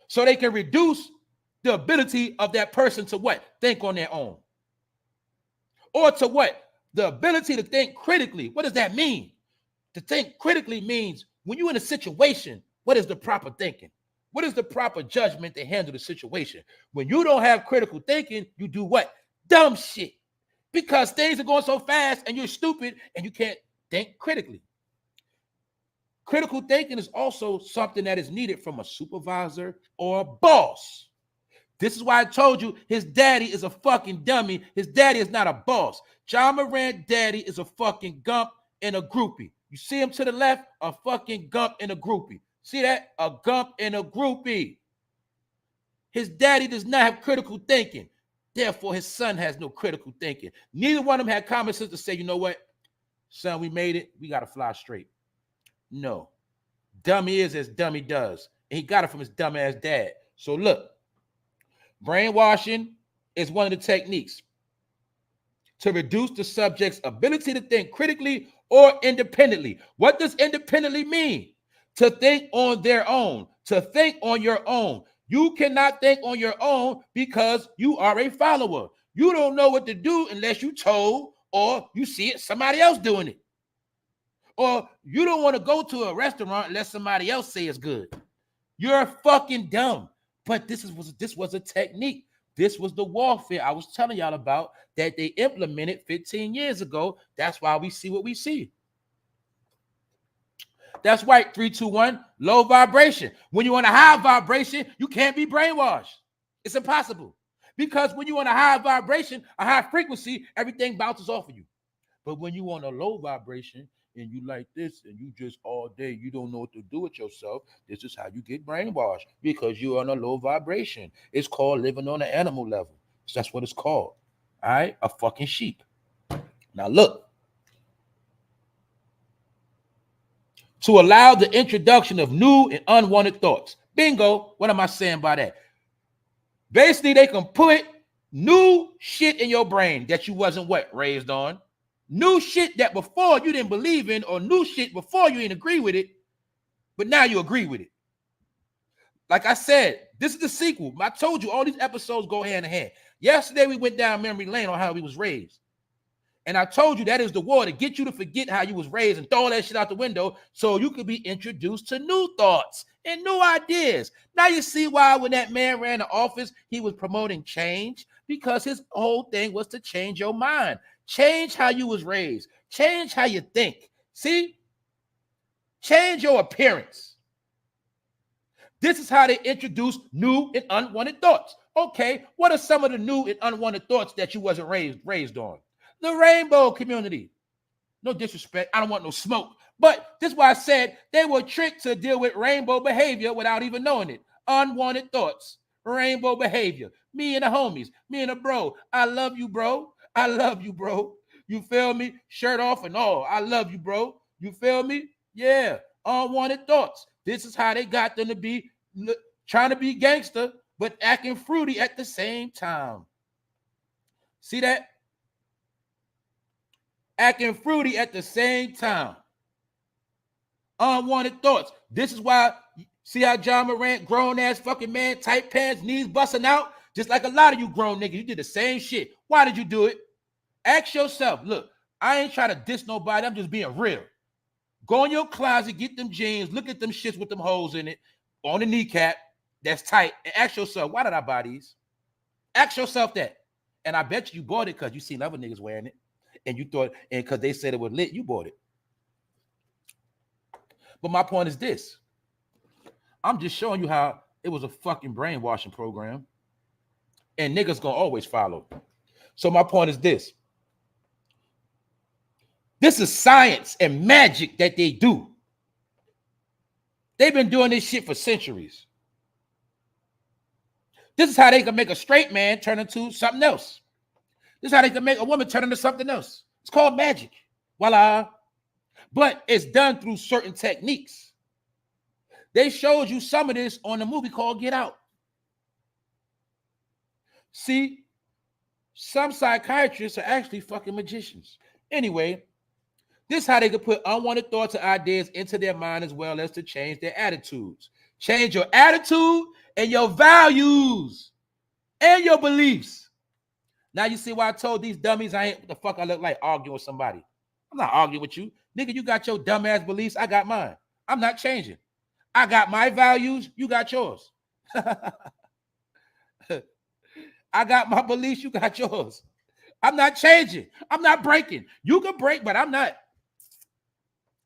so they can reduce the ability of that person to what? Think on their own. Or to what? The ability to think critically. What does that mean? To think critically means when you're in a situation, what is the proper thinking? What is the proper judgment to handle the situation? When you don't have critical thinking, you do what? Dumb shit. Because things are going so fast and you're stupid and you can't think critically. Critical thinking is also something that is needed from a supervisor or a boss. This is why I told you his daddy is a fucking dummy. His daddy is not a boss. Jamorant daddy is a fucking gump and a groupie. You see him to the left? A fucking gump and a groupie. See that? A gump and a groupie. His daddy does not have critical thinking. Therefore, his son has no critical thinking. Neither one of them had common sense to say, you know what, son, we made it. We got to fly straight. No. Dummy is as dummy does. And he got it from his dumb-ass dad. So look, brainwashing is one of the techniques to reduce the subject's ability to think critically or independently. What does independently mean? To think on their own, to think on your own. You cannot think on your own because you are a follower. You don't know what to do unless you told or you see it somebody else doing it. Or you don't want to go to a restaurant unless somebody else say it's good. You're fucking dumb. But this was a technique. This was the warfare I was telling y'all about that they implemented 15 years ago. That's why we see what we see. That's right, 3, 2, 1, low vibration. When you want a high vibration, you can't be brainwashed. It's impossible. Because when you want a high vibration, a high frequency, everything bounces off of you. But when you want a low vibration and you like this and you just all day, you don't know what to do with yourself, this is how you get brainwashed because you're on a low vibration. It's called living on an animal level. So that's what it's called. All right? A fucking sheep. Now look. To allow the introduction of new and unwanted thoughts. Bingo. What am I saying by that? Basically, they can put new shit in your brain that you wasn't what? Raised on. New shit that before you didn't believe in, or new shit before you didn't agree with it, but now you agree with it. Like I said, this is the sequel. I told you all these episodes go hand in hand. Yesterday, we went down memory lane on how we was raised. And I told you that is the war to get you to forget how you was raised and throw that shit out the window so you could be introduced to new thoughts and new ideas. Now you see why when that man ran the office, he was promoting change, because his whole thing was to change your mind, change how you was raised, change how you think. See? Change your appearance. This is how they introduce new and unwanted thoughts. Okay, what are some of the new and unwanted thoughts that you wasn't raised on? The rainbow community. No disrespect. I don't want no smoke. But this is why I said they were tricked to deal with rainbow behavior without even knowing it. Unwanted thoughts. Rainbow behavior. Me and the homies. Me and the bro. I love you, bro. I love you, bro. You feel me? Shirt off and all. I love you, bro. You feel me? Yeah. Unwanted thoughts. This is how they got them to be trying to be gangster, but acting fruity at the same time. See that? Acting fruity at the same time. Unwanted thoughts. This is why, see how jamorant, grown ass fucking man, tight pants, knees busting out? Just like a lot of you grown niggas, you did the same shit. Why did you do it? Ask yourself, look, I ain't trying to diss nobody, I'm just being real. Go in your closet, get them jeans, look at them shits with them holes in it, on the kneecap, that's tight, and ask yourself, why did I buy these? Ask yourself that. And I bet you bought it because you seen other niggas wearing it. And you thought, and because they said it was lit, you bought it. But my point is this. I'm just showing you how it was a fucking brainwashing program. And niggas gonna always follow. So my point is this. This is science and magic that they do. They've been doing this shit for centuries. This is how they can make a straight man turn into something else. This is how they can make a woman turn into something else. It's called magic. Voila. But it's done through certain techniques. They showed you some of this on a movie called Get Out. See, some psychiatrists are actually fucking magicians. Anyway, this is how they could put unwanted thoughts and ideas into their mind as well as to change their attitudes. Change your attitude and your values and your beliefs. Now you see why I told these dummies I ain't what the fuck I look like arguing with somebody. I'm not arguing with you. Nigga, you got your dumbass beliefs. I got mine. I'm not changing. I got my values. You got yours. I got my beliefs. You got yours. I'm not changing. I'm not breaking. You can break, but I'm not.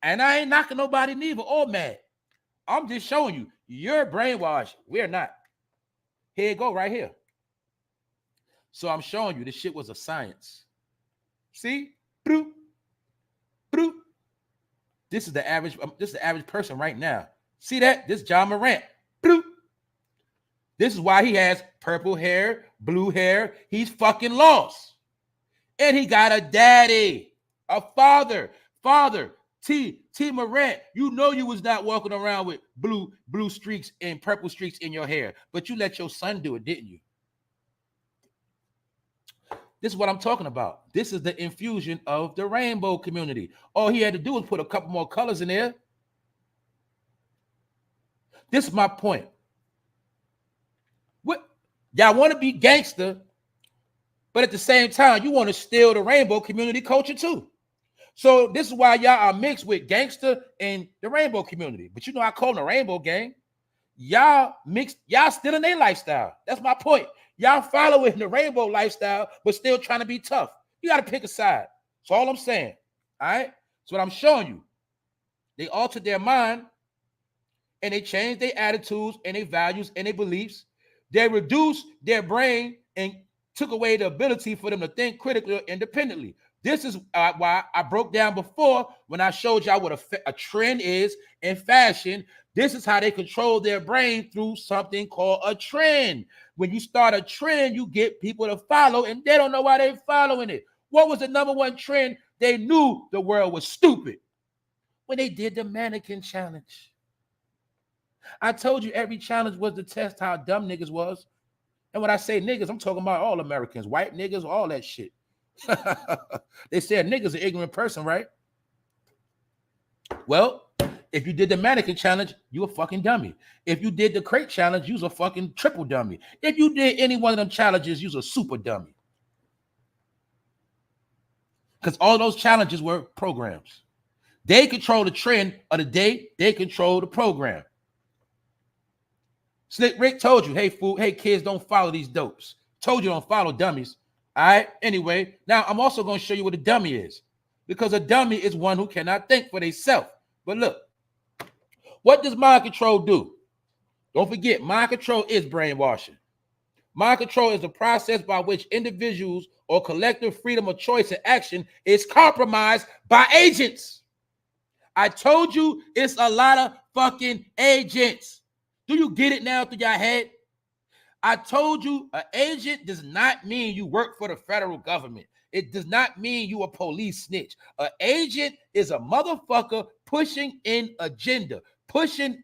And I ain't knocking nobody neither or mad. I'm just showing you. You're brainwashed. We're not. Here you go right here. So I'm showing you this shit was a science. See? Bloop. Bloop. This is the average person right now. See that? This John Morant. Bloop. This is why he has purple hair, blue hair. He's fucking lost. And he got a daddy, a father. Father, T MORANT, you know you was not walking around with blue streaks and purple streaks in your hair, but you let your son do it, didn't you? This is what I'm talking about. This is the infusion of the rainbow community. All he had to do was put a couple more colors in there. This is my point. What y'all want to be gangster, but at the same time, you want to steal the rainbow community culture too. So this is why y'all are mixed with gangster and the rainbow community. But you know, I call them the rainbow gang. Y'all mixed, y'all still in their lifestyle. That's my point. Y'all following the rainbow lifestyle, but still trying to be tough. You got to pick a side. That's all I'm saying. All right. So what I'm showing you, they altered their mind and they changed their attitudes and their values and their beliefs. They reduced their brain and took away the ability for them to think critically or independently. This is why I broke down before when I showed y'all what a trend is in fashion. This is how they control their brain through something called a trend. When you start a trend, you get people to follow, and they don't know why they're following it. What was the number one trend? They knew the world was stupid when they did the mannequin challenge. I told you every challenge was to test how dumb niggas was. And when I say niggas, I'm talking about all Americans, white niggas, all that shit. They said niggas an ignorant person, right? Well, if you did the mannequin challenge, you a fucking dummy. If you did the crate challenge, you was a fucking triple dummy. If you did any one of them challenges, you was a super dummy. Because all those challenges were programs. They control the trend of the day. They control the program. Slick Rick told you, hey, fool, hey, kids, don't follow these dopes. Told you don't follow dummies. All right. Anyway, now I'm also going to show you what a dummy is, because a dummy is one who cannot think for themselves. But look, what does mind control do? Don't forget, mind control is brainwashing. Mind control is the process by which individuals or collective freedom of choice and action is compromised by agents. I told you it's a lot of fucking agents. Do you get it now through your head? I told you an agent does not mean you work for the federal government. It does not mean you a police snitch. An agent is a motherfucker pushing an agenda, pushing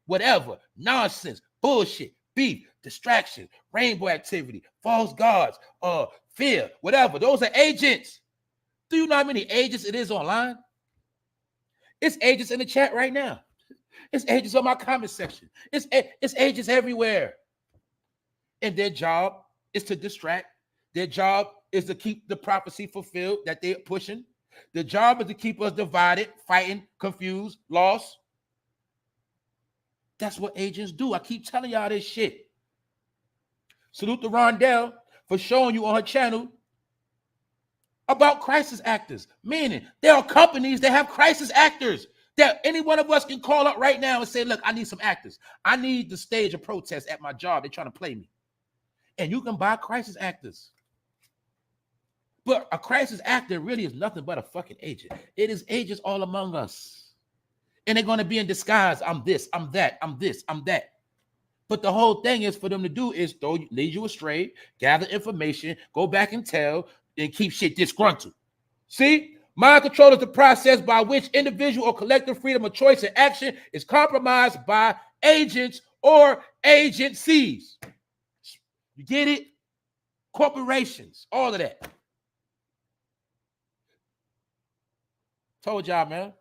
whatever, nonsense, bullshit, beef, distraction, rainbow activity, false gods, fear, whatever. Those are agents. Do you know how many agents it is online? It's agents in the chat right now. It's agents on my comment section. It's agents everywhere. And their job is to distract. Their job is to keep the prophecy fulfilled that they're pushing. The job is to keep us divided, fighting, confused, lost. That's what agents do. I keep telling y'all this shit. Salute to Rondell for showing you on her channel about crisis actors. Meaning there are companies that have crisis actors that any one of us can call up right now and say, look, I need some actors. I need to stage a protest at my job. They're trying to play me. And you can buy crisis actors. But a crisis actor really is nothing but a fucking agent. It is agents all among us. And they're going to be in disguise. I'm this, I'm that, I'm this, I'm that. But the whole thing is for them to do is lead you astray, gather information, go back and tell, and keep shit disgruntled. See? Mind control is the process by which individual or collective freedom of choice and action is compromised by agents or agencies. You get it? Corporations, all of that. Told y'all, man.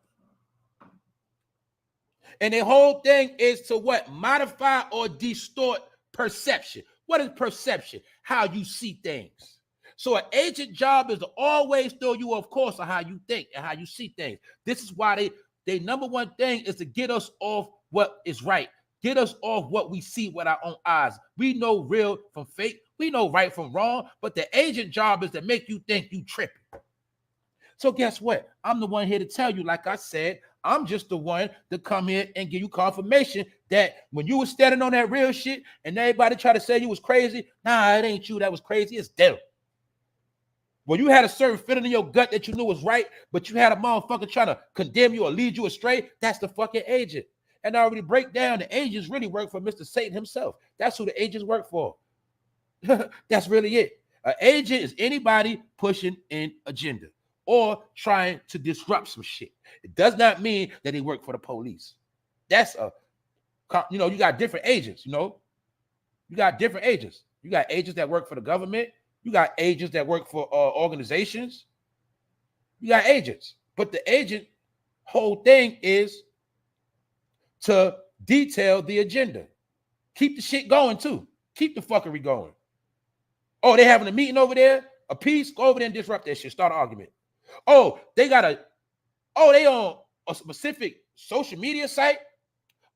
And the whole thing is to what? Modify or distort perception. What is perception? How you see things. So an agent job is to always throw you off course on how you think and how you see things. This is why they number one thing is to get us off what is right. Get us off what we see with our own eyes. We know real from fake. We know right from wrong. But the agent job is to make you think you tripping. So guess what? I'm the one here to tell you, like I said, I'm just the one to come here and give you confirmation that when you were standing on that real shit and everybody try to say you was crazy, nah, it ain't you that was crazy. It's them. When you had a certain feeling in your gut that you knew was right, but you had a motherfucker trying to condemn you or lead you astray, that's the fucking agent. and I already break down the agents really work for Mr. Satan himself. That's who the agents work for. That's really it. An agent is anybody pushing an agenda or trying to disrupt some shit. It does not mean that they work for the police. That's you got different agents, You got different agents. You got agents that work for the government. You got agents that work for organizations. You got agents. But the agent whole thing is to detail the agenda. Keep the shit going too. Keep the fuckery going. Oh, they having a meeting over there? A piece? Go over there and disrupt that shit. Start an argument. Oh, they on a specific social media site?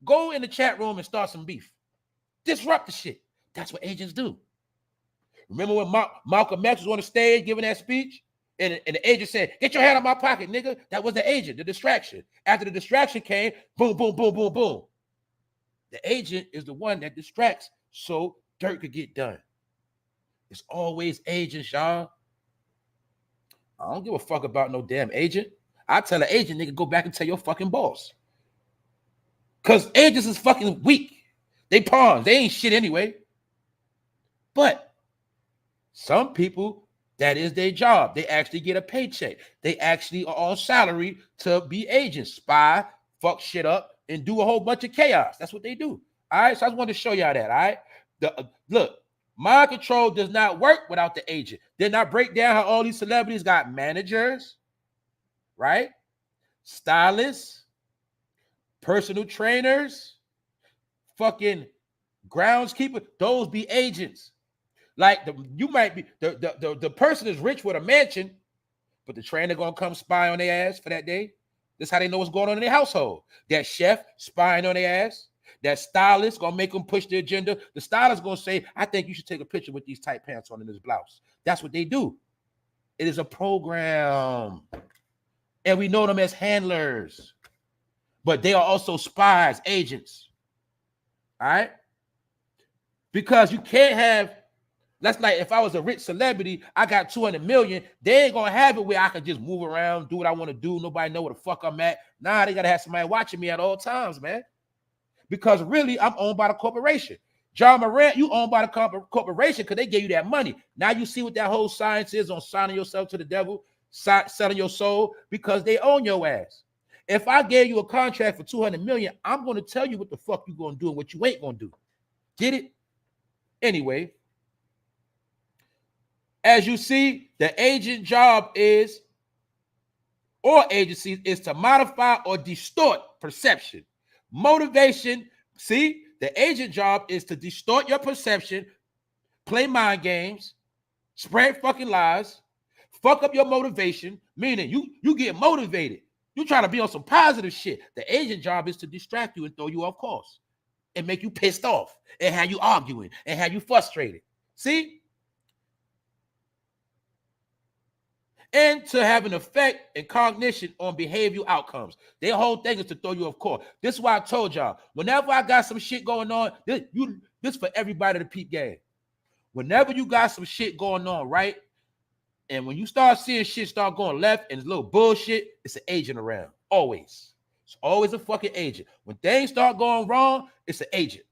Go in the chat room and start some beef. Disrupt the shit. That's what agents do. Remember when Malcolm X was on the stage giving that speech? And the agent said, "Get your hand out of my pocket, nigga." That was the agent, the distraction. After the distraction came, boom, boom, boom, boom, boom. The agent is the one that distracts so dirt could get done. It's always agents, y'all. I don't give a fuck about no damn agent. I tell an agent, nigga, go back and tell your fucking boss. Because agents is fucking weak. They pawns. They ain't shit anyway. But some people, that is their job. They actually get a paycheck. They actually are on salary to be agents, spy, fuck shit up, and do a whole bunch of chaos. That's what they do. All right. So I just wanted to show y'all that. All right. Look, mind control does not work without the agent. Did not break down how all these celebrities got managers, right? Stylists, personal trainers, fucking groundskeeper. Those be agents. Like you might be the person is rich with a mansion, but the trainer gonna come spy on their ass for that day. That's how they know what's going on in their household. That chef spying on their ass. That stylist gonna make them push the agenda. The stylist gonna say, "I think you should take a picture with these tight pants on in this blouse." That's what they do. It is a program, and we know them as handlers, but they are also spies, agents. All right, because you can't have. That's like if I was a rich celebrity, I got 200 million. They ain't gonna have it where I can just move around, do what I want to do. Nobody know where the fuck I'm at. Nah, they gotta have somebody watching me at all times, man. Because really, I'm owned by the corporation. John Morant, you owned by the corporation because they gave you that money. Now you see what that whole science is on signing yourself to the devil, selling your soul, because they own your ass. If I gave you a contract for 200 million, I'm going to tell you what the fuck you going to do and what you ain't going to do. Get it? Anyway, as you see, the agent job is, or agencies, is to modify or distort perception. Motivation, see, the agent job is to distort your perception, play mind games, spread fucking lies, fuck up your motivation, meaning you get motivated. You trying to be on some positive shit. The agent job is to distract you and throw you off course and make you pissed off and have you arguing and have you frustrated. See? And to have an effect and cognition on behavioral outcomes. Their whole thing is to throw you off course. This is why I told y'all, whenever I got some shit going on, this for everybody to peep game. Whenever you got some shit going on, right? And when you start seeing shit start going left and it's a little bullshit, it's an agent around. Always. It's always a fucking agent. When things start going wrong, it's an agent.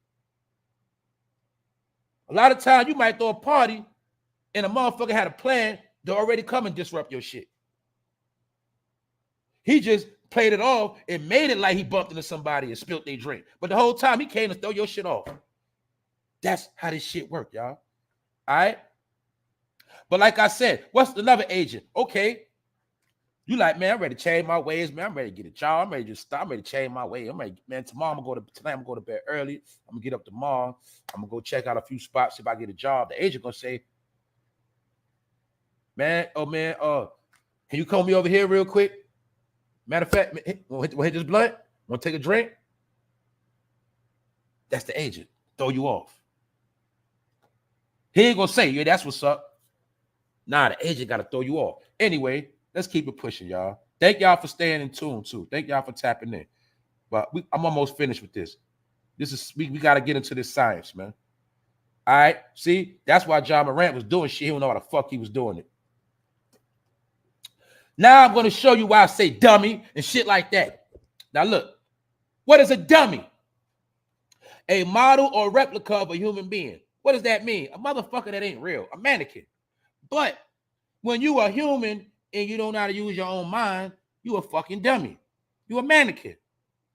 A lot of times you might throw a party and a motherfucker had a plan to already come and disrupt your shit. He just played it off and made it like he bumped into somebody and spilled their drink. But the whole time he came to throw your shit off. That's how this shit work, y'all. All right? But like I said, what's another agent? Okay. You like, man, I'm ready to change my ways, man. I'm ready to get a job. I'm ready to stop. I'm ready to change my way. I'm ready, man. Tonight I'm gonna go to bed early. I'm gonna get up tomorrow. I'm gonna go check out a few spots if I get a job. The agent gonna say, man, can you call me over here real quick? Matter of fact, want to hit this blunt? Want to take a drink? That's the agent. Throw you off. He ain't gonna say, yeah, that's what's up. Nah, the agent got to throw you off. Anyway, let's keep it pushing, y'all. Thank y'all for staying in tune, too. Thank y'all for tapping in. But I'm almost finished with this. We got to get into this science, man. All right? See? That's why John Morant was doing shit. He don't know how the fuck he was doing it. Now I'm going to show you why I say dummy and shit like that. Now, look. What is a dummy? A model or replica of a human being. What does that mean? A motherfucker that ain't real, a mannequin. But when you are human and you don't know how to use your own mind, you a fucking dummy. You a mannequin.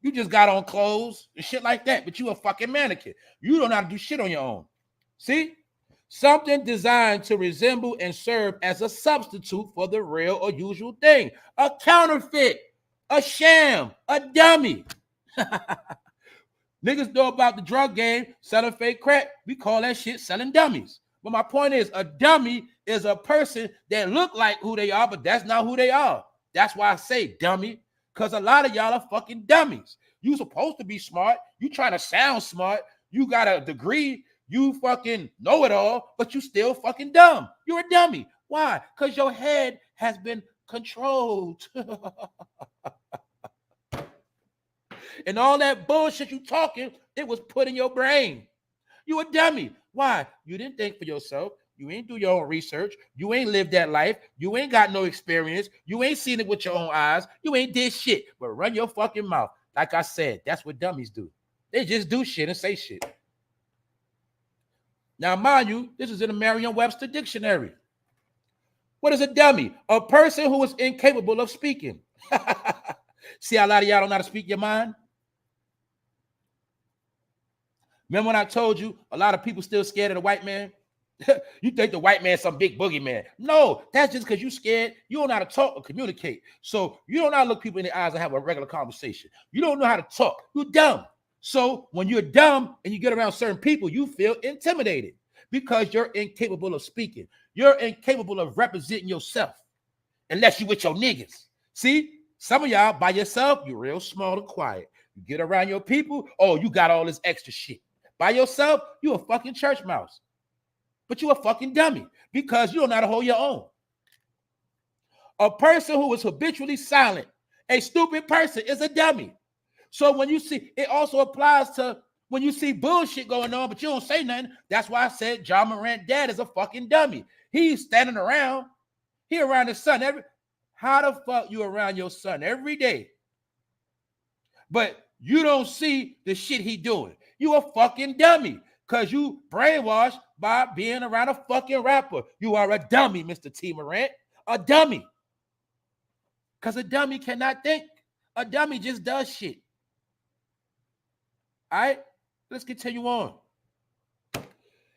You just got on clothes and shit like that, but you a fucking mannequin. You don't know how to do shit on your own. See? Something designed to resemble and serve as a substitute for the real or usual thing. A counterfeit, a sham, a dummy. Niggas know about the drug game, selling fake crack. We call that shit selling dummies. But my point is, a dummy is a person that look like who they are, but that's not who they are. That's why I say dummy, because a lot of y'all are fucking dummies. You supposed to be smart. You trying to sound smart. You got a degree. You fucking know it all, but you still fucking dumb. You're a dummy. Why? Because your head has been controlled. And all that bullshit you talking, it was put in your brain. You a dummy. Why? You didn't think for yourself. You ain't do your own research. You ain't lived that life. You ain't got no experience. You ain't seen it with your own eyes. You ain't did shit. But run your fucking mouth. Like I said, that's what dummies do. They just do shit and say shit. Now, mind you, this is in the Merriam-Webster dictionary. What is a dummy? A person who is incapable of speaking. See how a lot of y'all don't know how to speak your mind? Remember when I told you a lot of people still scared of the white man? You think the white man's some big boogeyman. No, that's just because you scared. You don't know how to talk or communicate. So you don't know how to look people in the eyes and have a regular conversation. You don't know how to talk. You're dumb. So when you're dumb and you get around certain people, you feel intimidated because you're incapable of speaking. You're incapable of representing yourself unless you with your niggas. See, some of y'all by yourself, you're real small and quiet. You get around your people, oh, you got all this extra shit. By yourself, you a fucking church mouse. But you a fucking dummy because you don't know how to hold your own. A person who is habitually silent, a stupid person, is a dummy. So when you see, it also applies to when you see bullshit going on, but you don't say nothing. That's why I said jamorant dad is a fucking dummy. He's standing around. He around his son. How the fuck you around your son every day? But you don't see the shit he doing. You a fucking dummy because you brainwashed by being around a fucking rapper. You are a dummy, Mr. T. Morant. A dummy. Because a dummy cannot think. A dummy just does shit. All right, let's continue on.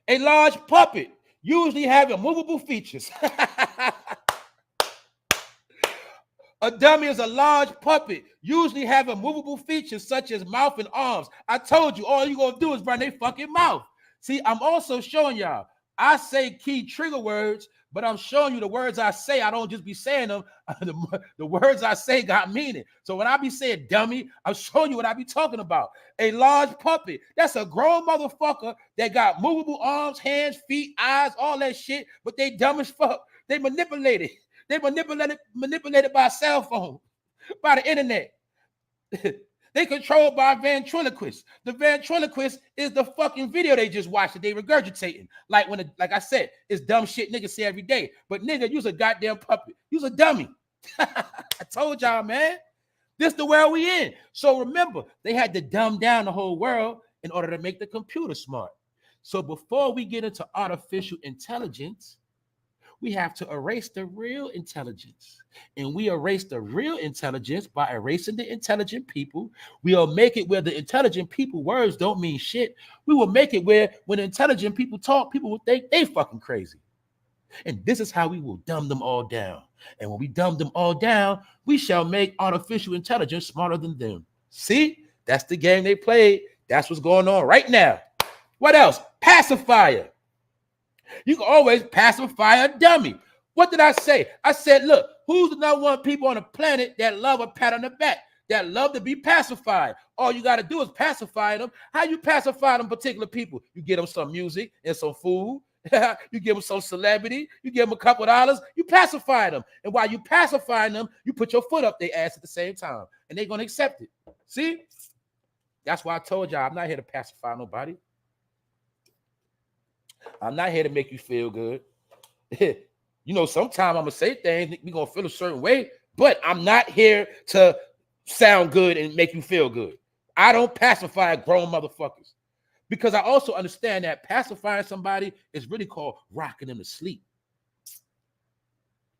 A large puppet usually having movable features. A dummy is a large puppet, usually having movable features such as mouth and arms. I told you, all you gonna do is run their fucking mouth. See, I'm also showing y'all, I say key trigger words, but I'm showing you the words I say. I don't just be saying them. The words I say got meaning. So when I be saying dummy, I'm showing you what I be talking about. A large puppet. That's a grown motherfucker that got movable arms, hands, feet, eyes, all that shit, but they dumb as fuck. They manipulated. They manipulated by a cell phone, by the internet. They controlled by ventriloquists. The ventriloquist is the fucking video they just watched that they regurgitating. Like like I said, it's dumb shit niggas say every day. But nigga, you's a goddamn puppet. You's a dummy. I told y'all, man. This the world we in. So remember, they had to dumb down the whole world in order to make the computer smart. So before we get into artificial intelligence, we have to erase the real intelligence. And we erase the real intelligence by erasing the intelligent people. We'll make it where the intelligent people words don't mean shit. We will make it where when intelligent people talk, people will think they fucking crazy. And this is how we will dumb them all down. And when we dumb them all down, we shall make artificial intelligence smarter than them. See, that's the game they played. That's what's going on right now. What else? Pacifier. You can always pacify a dummy. What did I say? I said, look, who's the number one people on the planet that love a pat on the back, that love to be pacified? All you got to do is pacify them. How you pacify them particular people? You give them some music and some food. You give them some celebrity. You give them a couple of dollars. You pacify them. And while you pacifying them, you put your foot up their ass at the same time. And they're going to accept it. See? That's why I told y'all I'm not here to pacify nobody. I'm not here to make you feel good. You know, sometimes I'm going to say things, we're going to feel a certain way, but I'm not here to sound good and make you feel good. I don't pacify grown motherfuckers because I also understand that pacifying somebody is really called rocking them to sleep.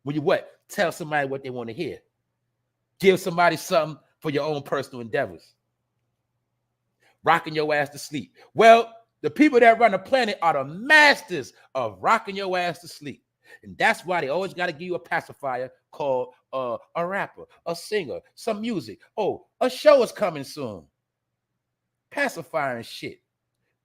When you what? Tell somebody what they want to hear. Give somebody something for your own personal endeavors. Rocking your ass to sleep. Well, the people that run the planet are the masters of rocking your ass to sleep. And that's why they always got to give you a pacifier called a rapper, a singer, some music. Oh, a show is coming soon. Pacifying shit.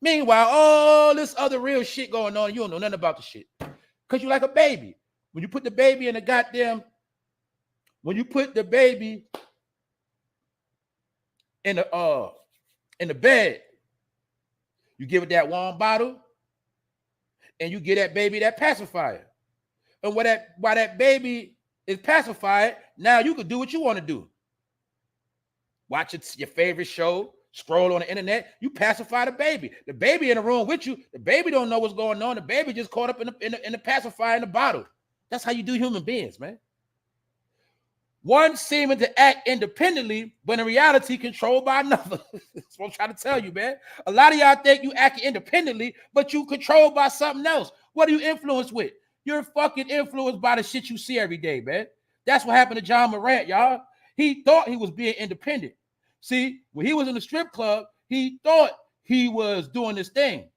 Meanwhile, all this other real shit going on, you don't know nothing about the shit. Because you're like a baby. When you put the baby in the goddamn, when you put the baby in the bed, you give it that warm bottle, and you give that baby that pacifier. And while that baby is pacified, now you can do what you want to do. Watch your favorite show, scroll on the internet, you pacify the baby. The baby in the room with you, the baby don't know what's going on. The baby just caught up in the pacifier in the bottle. That's how you do human beings, man. One seeming to act independently, but in reality controlled by another. That's what I'm trying to tell you, man. A lot of y'all think you act independently, but you controlled by something else. What are you influenced with? You're fucking influenced by the shit you see every day, man. That's what happened to jamorant, y'all. He thought he was being independent. See, when he was in the strip club, he thought he was doing this thing.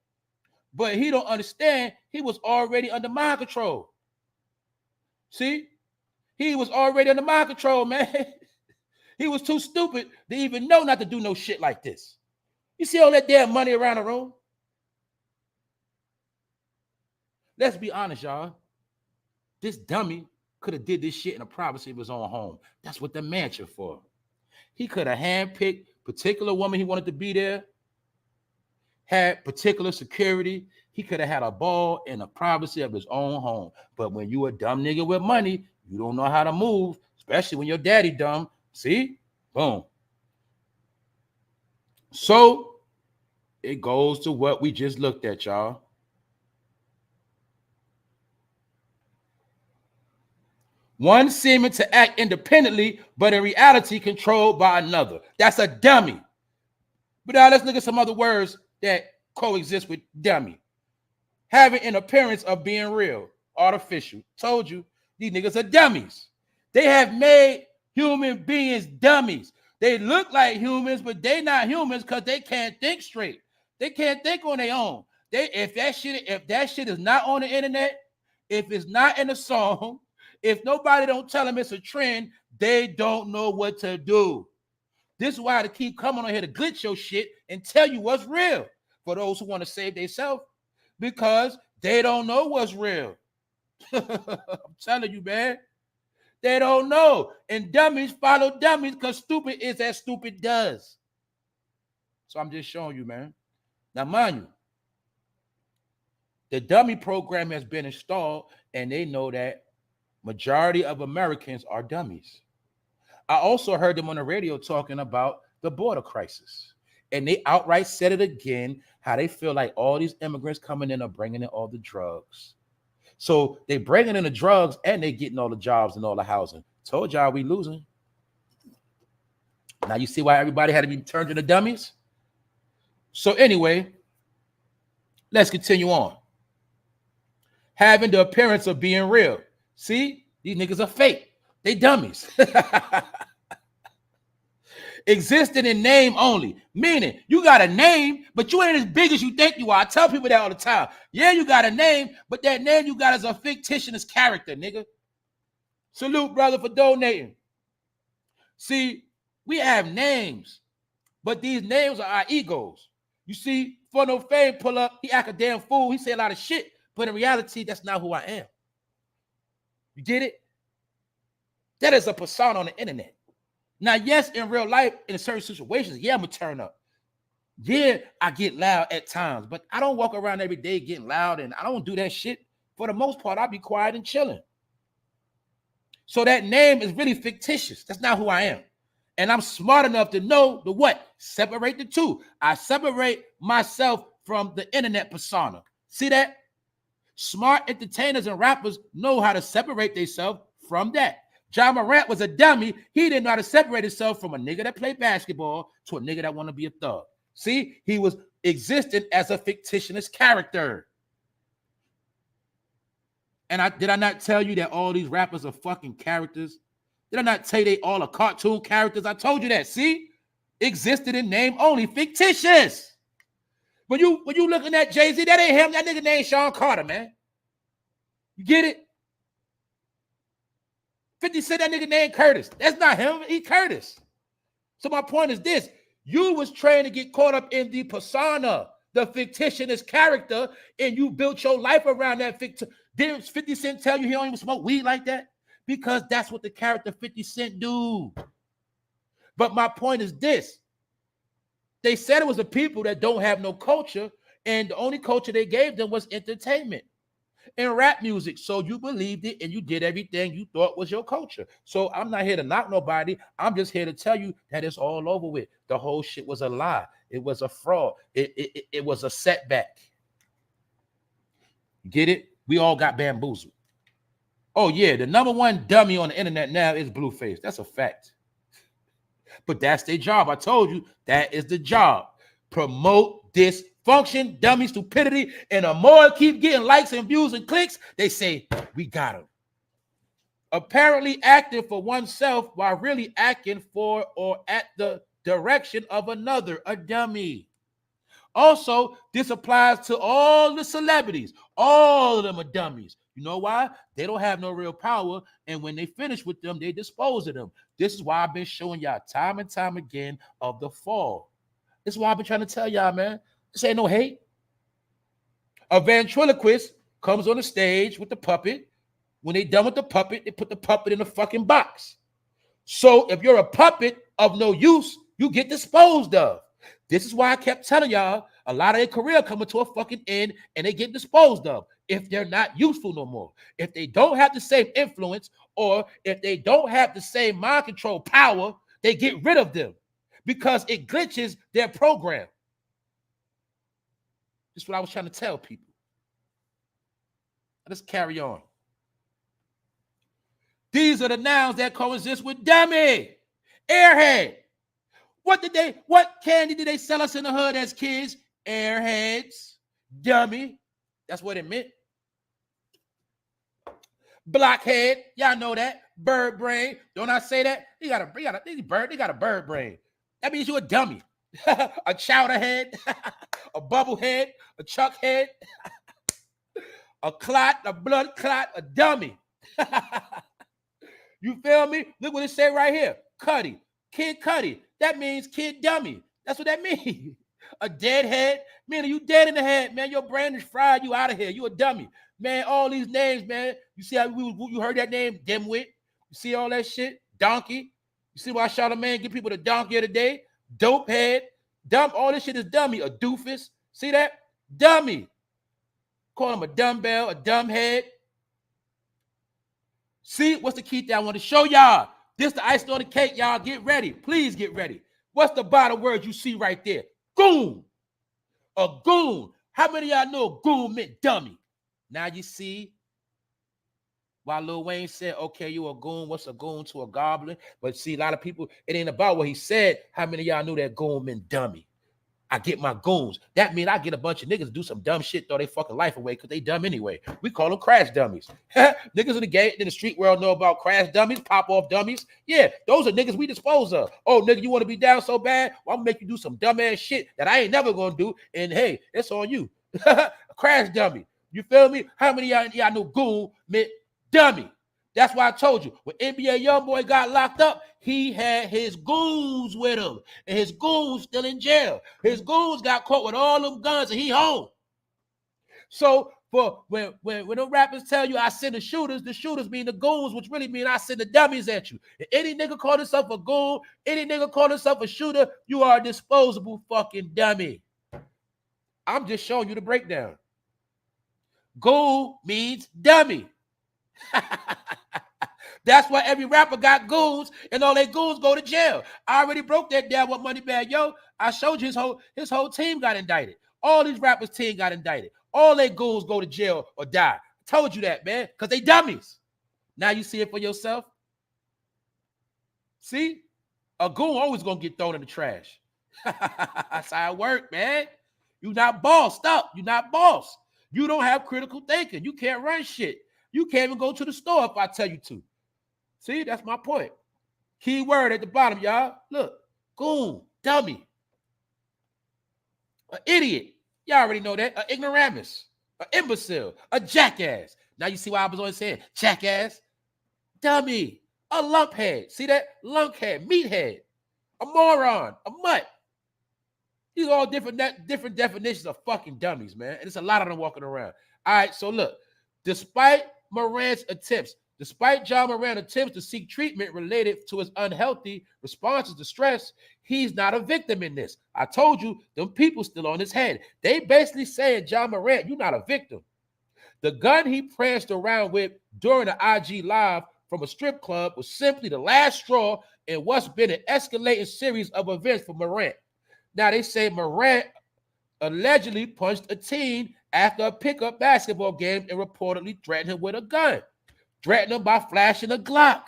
But he don't understand he was already under mind control. See? He was already under mind control, man. He was too stupid to even know not to do no shit like this. You see all that damn money around the room? Let's be honest, y'all. This dummy could have did this shit in the privacy of his own home. That's what the mansion for. He could have handpicked particular woman he wanted to be there, had particular security. He could have had a ball in the privacy of his own home. But when you a dumb nigga with money, you don't know how to move, especially when your daddy dumb. See? Boom. So it goes to what we just looked at, y'all. One seeming to act independently, but in reality controlled by another. That's a dummy. But now let's look at some other words that coexist with dummy. Having an appearance of being real, artificial. Told you, these niggas are dummies. They have made human beings dummies. They look like humans, but they not humans because they can't think straight. They can't think on their own. If that shit is not on the internet, if it's not in a song, if nobody don't tell them it's a trend, they don't know what to do. This is why I keep coming on here to glitch your shit and tell you what's real for those who want to save themselves, because they don't know what's real. I'm telling you, man. They don't know. And dummies follow dummies because stupid is as stupid does. So I'm just showing you, man. Now, mind you, the dummy program has been installed, and they know that majority of Americans are dummies. I also heard them on the radio talking about the border crisis. And they outright said it again, how they feel like all these immigrants coming in are bringing in all the drugs. So they bringing in the drugs and they getting all the jobs and all the housing. Told y'all we losing. Now you see why everybody had to be turned into dummies? So anyway, let's continue on. Having the appearance of being real. See, these niggas are fake. They dummies. Existed in name only, meaning you got a name, but you ain't as big as you think you are. I tell people that all the time. Yeah, you got a name, but that name you got is a fictitious character, nigga. Salute, brother, for donating. See, we have names, but these names are our egos. You see, for no fame pull up, he act a damn fool. He say a lot of shit, but in reality, that's not who I am. You get it? That is a persona on the internet. Now, yes, in real life, in certain situations, yeah, I'm going to turn up. Yeah, I get loud at times, but I don't walk around every day getting loud, and I don't do that shit. For the most part, I'll be quiet and chilling. So that name is really fictitious. That's not who I am. And I'm smart enough to know the what? Separate the two. I separate myself from the internet persona. See that? Smart entertainers and rappers know how to separate themselves from that. Jamorant was a dummy. He didn't know how to separate himself from a nigga that played basketball to a nigga that want to be a thug. See, he was existing as a fictitious character. And did I not tell you that all these rappers are fucking characters? Did I not tell you they all are cartoon characters? I told you that. See, existed in name only, fictitious. When you looking at Jay-Z, that ain't him. That nigga named Sean Carter, man. You get it? 50 Cent, that nigga named Curtis. That's not him. He Curtis. So my point is this. You was trying to get caught up in the persona, the fictitious character, and you built your life around that fictitious. Didn't 50 Cent tell you he don't even smoke weed like that? Because that's what the character 50 Cent do. But my point is this. They said it was the people that don't have no culture, and the only culture they gave them was entertainment and rap music. So you believed it and you did everything you thought was your culture. So I'm not here to knock nobody. I'm just here to tell you that it's all over with. The whole shit was a lie. It was a fraud. It was a setback. Get it? We all got bamboozled. Oh, yeah, the number one dummy on the internet now is Blueface. That's a fact. But that's their job. I told you, that is the job. Promote dysfunction, dummy stupidity, and the more it keep getting likes and views and clicks, they say, we got them. Apparently acting for oneself while really acting for or at the direction of another, a dummy. Also, this applies to all the celebrities. All of them are dummies. You know why? They don't have no real power, and when they finish with them, they dispose of them. This is why I've been showing y'all time and time again of the fall. This is why I've been trying to tell y'all, man. This ain't no hate. A ventriloquist comes on the stage with the puppet. When they done with the puppet, they put the puppet in a fucking box. So if you're a puppet of no use, you get disposed of. This is why I kept telling y'all a lot of their career coming to a fucking end and they get disposed of if they're not useful no more. If they don't have the same influence or if they don't have the same mind control power, they get rid of them because it glitches their program. This is what I was trying to tell people. Let's carry on. These are the nouns that coexist with dummy, airhead. What candy did they sell us in the hood as kids? Airheads, dummy. That's what it meant. Blockhead, y'all know that. Bird brain. Don't I say that? They got a bird brain. That means you're a dummy. A chowder head, a bubble head, a chuck head, a clot, a blood clot, a dummy. You feel me? Look what it say right here. Cuddy, Kid Cuddy. That means kid dummy. That's what that means. A dead head. Man, you dead in the head, man. Your brain is fried. You out of here. You a dummy. Man, all these names, man. You see how you heard that name? Dimwit. You see all that shit? Donkey. You see why Charlamagne give people the donkey of the day? Dope head. Dumb. All this shit is dummy. A doofus. See that? Dummy. Call him a dumbbell, a dumb head. See, what's the key thing I want to show y'all? This the icing on the cake, y'all. Get ready. Please get ready. What's the bottom word you see right there? Goon. A goon. How many of y'all know goon meant dummy? Now you see why Lil Wayne said, okay, you a goon. What's a goon to a goblin? But see, a lot of people, it ain't about what he said. How many of y'all knew that goon meant dummy? I get my goons. That means I get a bunch of niggas to do some dumb shit, throw their fucking life away because they dumb anyway. We call them crash dummies. Niggas in the game, in the street world know about crash dummies, pop-off dummies. Yeah, those are niggas we dispose of. Oh, nigga, you want to be down so bad? Well, I'm going to make you do some dumb-ass shit that I ain't never going to do. And, hey, it's on you. Crash dummy. You feel me? How many of y'all know goon meant dummy? That's why I told you, when NBA YoungBoy got locked up, he had his goons with him. And his goons still in jail. His goons got caught with all them guns and he home. So for when the rappers tell you I send the shooters mean the goons, which really mean I send the dummies at you. If any nigga call himself a goon, any nigga call himself a shooter, you are a disposable fucking dummy. I'm just showing you the breakdown. Goon means dummy. That's why every rapper got goons and all their goons go to jail. I already broke that down with Moneybagg Yo. I showed you his whole team got indicted. All these rappers' team got indicted. All their goons go to jail or die. I told you that, man, because they dummies. Now you see it for yourself. See, a goon always gonna get thrown in the trash. That's how it work, man. You not bossed up. You not boss. You don't have critical thinking. You can't run shit. You can't even go to the store if I tell you to. See, that's my point. Key word at the bottom, y'all. Look, goon, dummy, an idiot. Y'all already know that. An ignoramus, an imbecile, a jackass. Now you see why I was always saying jackass, dummy, a lumphead. See that? Lunkhead, meathead, a moron, a mutt. These are all different definitions of fucking dummies, man. And there's a lot of them walking around. All right, so look, despite John Morant's attempts to seek treatment related to his unhealthy responses to stress, he's not a victim in this. I told you, them people still on his head. They basically saying, John Morant, you're not a victim. The gun he pranced around with during the IG Live from a strip club was simply the last straw in what's been an escalating series of events for Morant. Now, they say Morant allegedly punched a teen after a pickup basketball game and reportedly threatened him with a gun. Threatened him by flashing a Glock.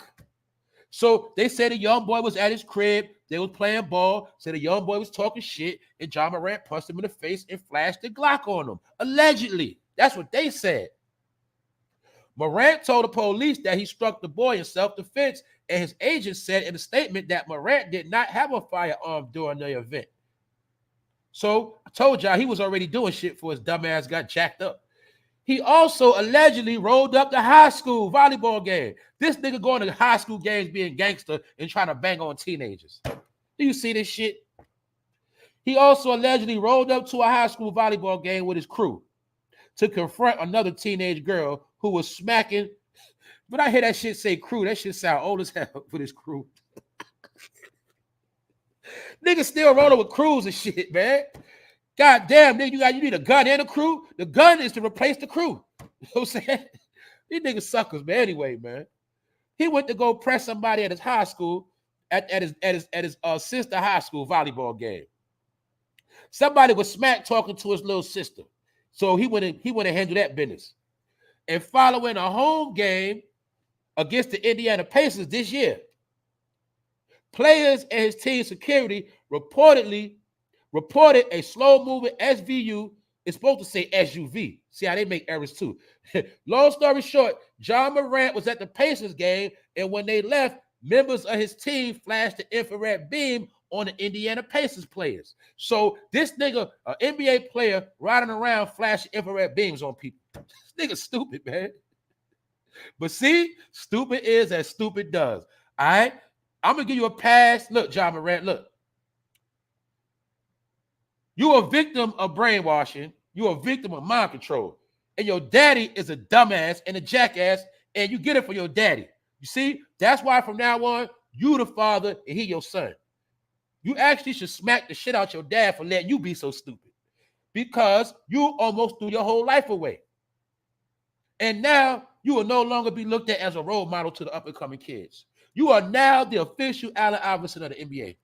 So they say the young boy was at his crib. They was playing ball. So the young boy was talking shit, and John Morant punched him in the face and flashed the Glock on him. Allegedly. That's what they said. Morant told the police that he struck the boy in self-defense, and his agent said in a statement that Morant did not have a firearm during the event. So I told y'all he was already doing shit before his dumb ass got jacked up. He also allegedly rolled up the high school volleyball game. This nigga going to high school games being gangster and trying to bang on teenagers. Do you see this shit? He also allegedly rolled up to a high school volleyball game with his crew to confront another teenage girl who was smacking. When I hear that shit say crew, that shit sound old as hell with his crew. Niggas still rolling with crews and shit, man. God damn, nigga, you need a gun and a crew. The gun is to replace the crew. You know what I'm saying? These niggas suckers, man. Anyway, man. He went to go press somebody at his high school, at his sister high school volleyball game. Somebody was smack talking to his little sister. So he went and handled that business. And following a home game against the Indiana Pacers this year, players and his team security reported a slow-moving SVU. It's supposed to say SUV. See how they make errors too. Long story short, John Morant was at the Pacers game, and when they left, members of his team flashed the infrared beam on the Indiana Pacers players. So this nigga, an NBA player, riding around flashing infrared beams on people. This nigga stupid, man. But see, stupid is as stupid does. All right? I'm going to give you a pass. Look, John Morant, look. You're a victim of brainwashing. You're a victim of mind control. And your daddy is a dumbass and a jackass, and you get it for your daddy. You see? That's why from now on, you the father and he your son. You actually should smack the shit out your dad for letting you be so stupid, because you almost threw your whole life away. And now you will no longer be looked at as a role model to the up-and-coming kids. You are now the official Allen Iverson of the NBA.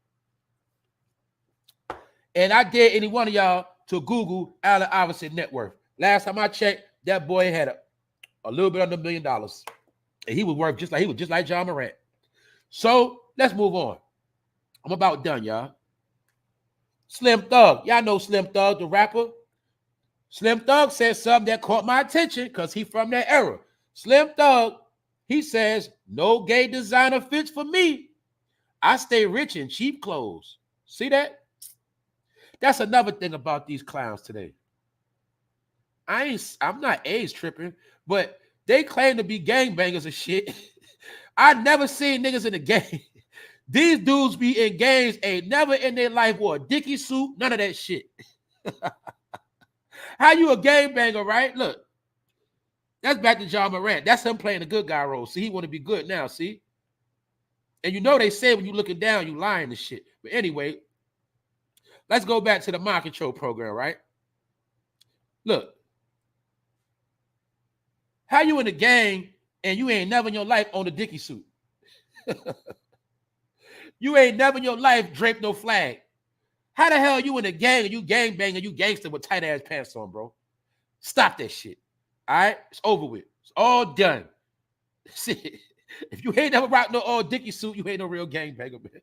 And I dare any one of y'all to Google Allen Iverson net worth. Last time I checked, that boy had a little bit under $1 million. And he was worth just like John Morant. So let's move on. I'm about done, y'all. Slim Thug. Y'all know Slim Thug, the rapper. Slim Thug said something that caught my attention because he from that era. Slim Thug, he says, no gay designer fits for me. I stay rich in cheap clothes. See that? That's another thing about these clowns today. I'm not age tripping, but they claim to be gangbangers and shit. I never seen niggas in a gang. These dudes be in gangs, ain't never in their life wore a Dickie suit, none of that shit. How you a gangbanger, right? Look, that's back to John Morant. That's him playing the good guy role. See, he want to be good now, see? And you know they say when you looking down, you lying and shit. But anyway, let's go back to the mind control program, right? Look, how you in a gang and you ain't never in your life owned a Dickie suit? You ain't never in your life draped no flag. How the hell you in a gang and you gangbanging, you gangster with tight ass pants on, bro? Stop that shit. All right? It's over with. It's all done. See, if you ain't never rock no old Dickie suit, you ain't no real gangbanger, man.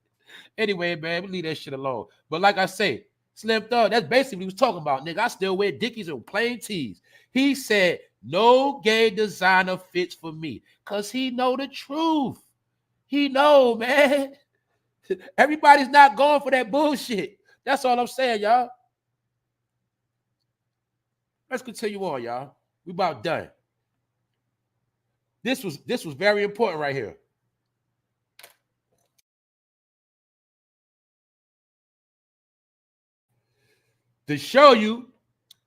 Anyway, man, we leave that shit alone. But like I say, Slim Thug, that's basically what he was talking about, nigga. I still wear Dickies and plain tees. He said, no gay designer fits for me. Because he know the truth. He know, man. Everybody's not going for that bullshit. That's all I'm saying, y'all. Let's continue on, y'all. We about done. This was very important right here. To show you,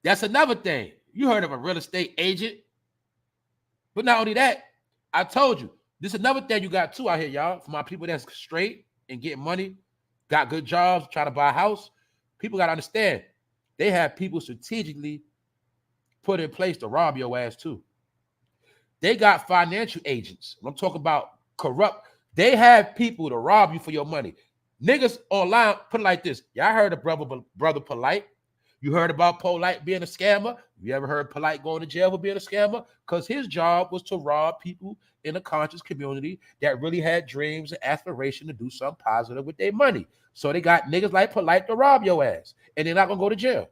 that's another thing. You heard of a real estate agent. But not only that, I told you, this is another thing you got too out here, y'all. For my people that's straight and getting money, got good jobs, trying to buy a house. People got to understand, they have people strategically put in place to rob your ass too. They got financial agents. I'm talking about corrupt. They have people to rob you for your money. Niggas online, put it like this. Y'all heard of brother Polite. You heard about Polite being a scammer. You ever heard Polite going to jail for being a scammer? Because his job was to rob people in a conscious community that really had dreams and aspiration to do something positive with their money. So they got niggas like Polite to rob your ass. And they're not going to go to jail.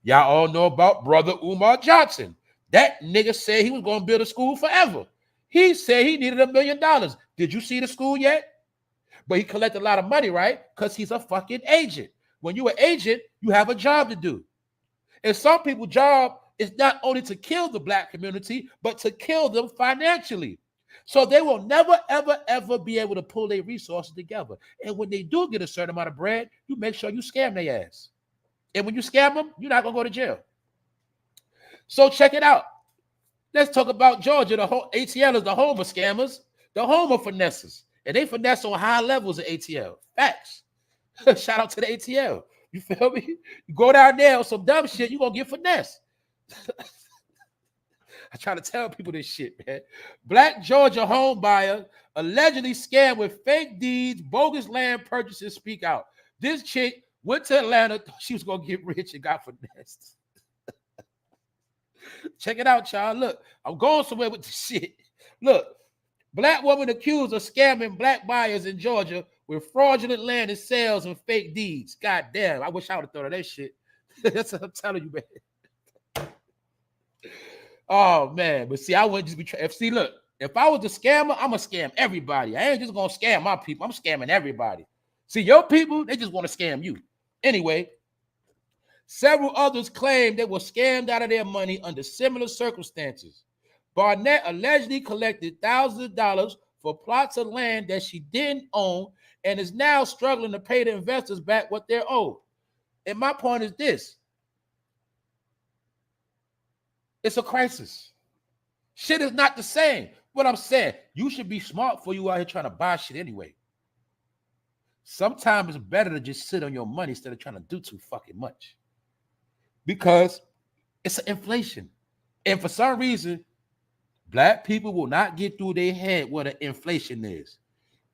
Y'all all know about brother Umar Johnson. That nigga said he was going to build a school forever. He said he needed $1 million. Did you see the school yet? But he collected a lot of money, right? Because he's a fucking agent. When you're an agent, you have a job to do. And some people's job is not only to kill the black community, but to kill them financially. So they will never, ever, ever be able to pull their resources together. And when they do get a certain amount of bread, you make sure you scam their ass. And when you scam them, you're not going to go to jail. So check it out. Let's talk about Georgia. The whole ATL is the home of scammers, the home of finessers. And they finesse on high levels of ATL. Facts. Shout out to the ATL. You feel me? You go down there on some dumb shit, you're going to get finesse. I try to tell people this shit, man. Black Georgia home buyer allegedly scammed with fake deeds, bogus land purchases speak out. This chick went to Atlanta. She was going to get rich and got finessed. Check it out, y'all. Look, I'm going somewhere with the shit. Look, black woman accused of scamming black buyers in Georgia with fraudulent land and sales and fake deeds. God damn, I wish I would have thought of that shit. That's what I'm telling you, man. Oh, man. But see, I wouldn't just be trying. See, look, if I was a scammer, I'm going to scam everybody. I ain't just going to scam my people. I'm scamming everybody. See, your people, they just want to scam you. Anyway, several others claimed they were scammed out of their money under similar circumstances. Barnett allegedly collected thousands of dollars for plots of land that she didn't own and is now struggling to pay the investors back what they're owed. And my point is this. It's a crisis. Shit is not the same. What I'm saying, you should be smart for you out here trying to buy shit anyway. Sometimes it's better to just sit on your money instead of trying to do too fucking much. Because it's an inflation. And for some reason, black people will not get through their head what an inflation is.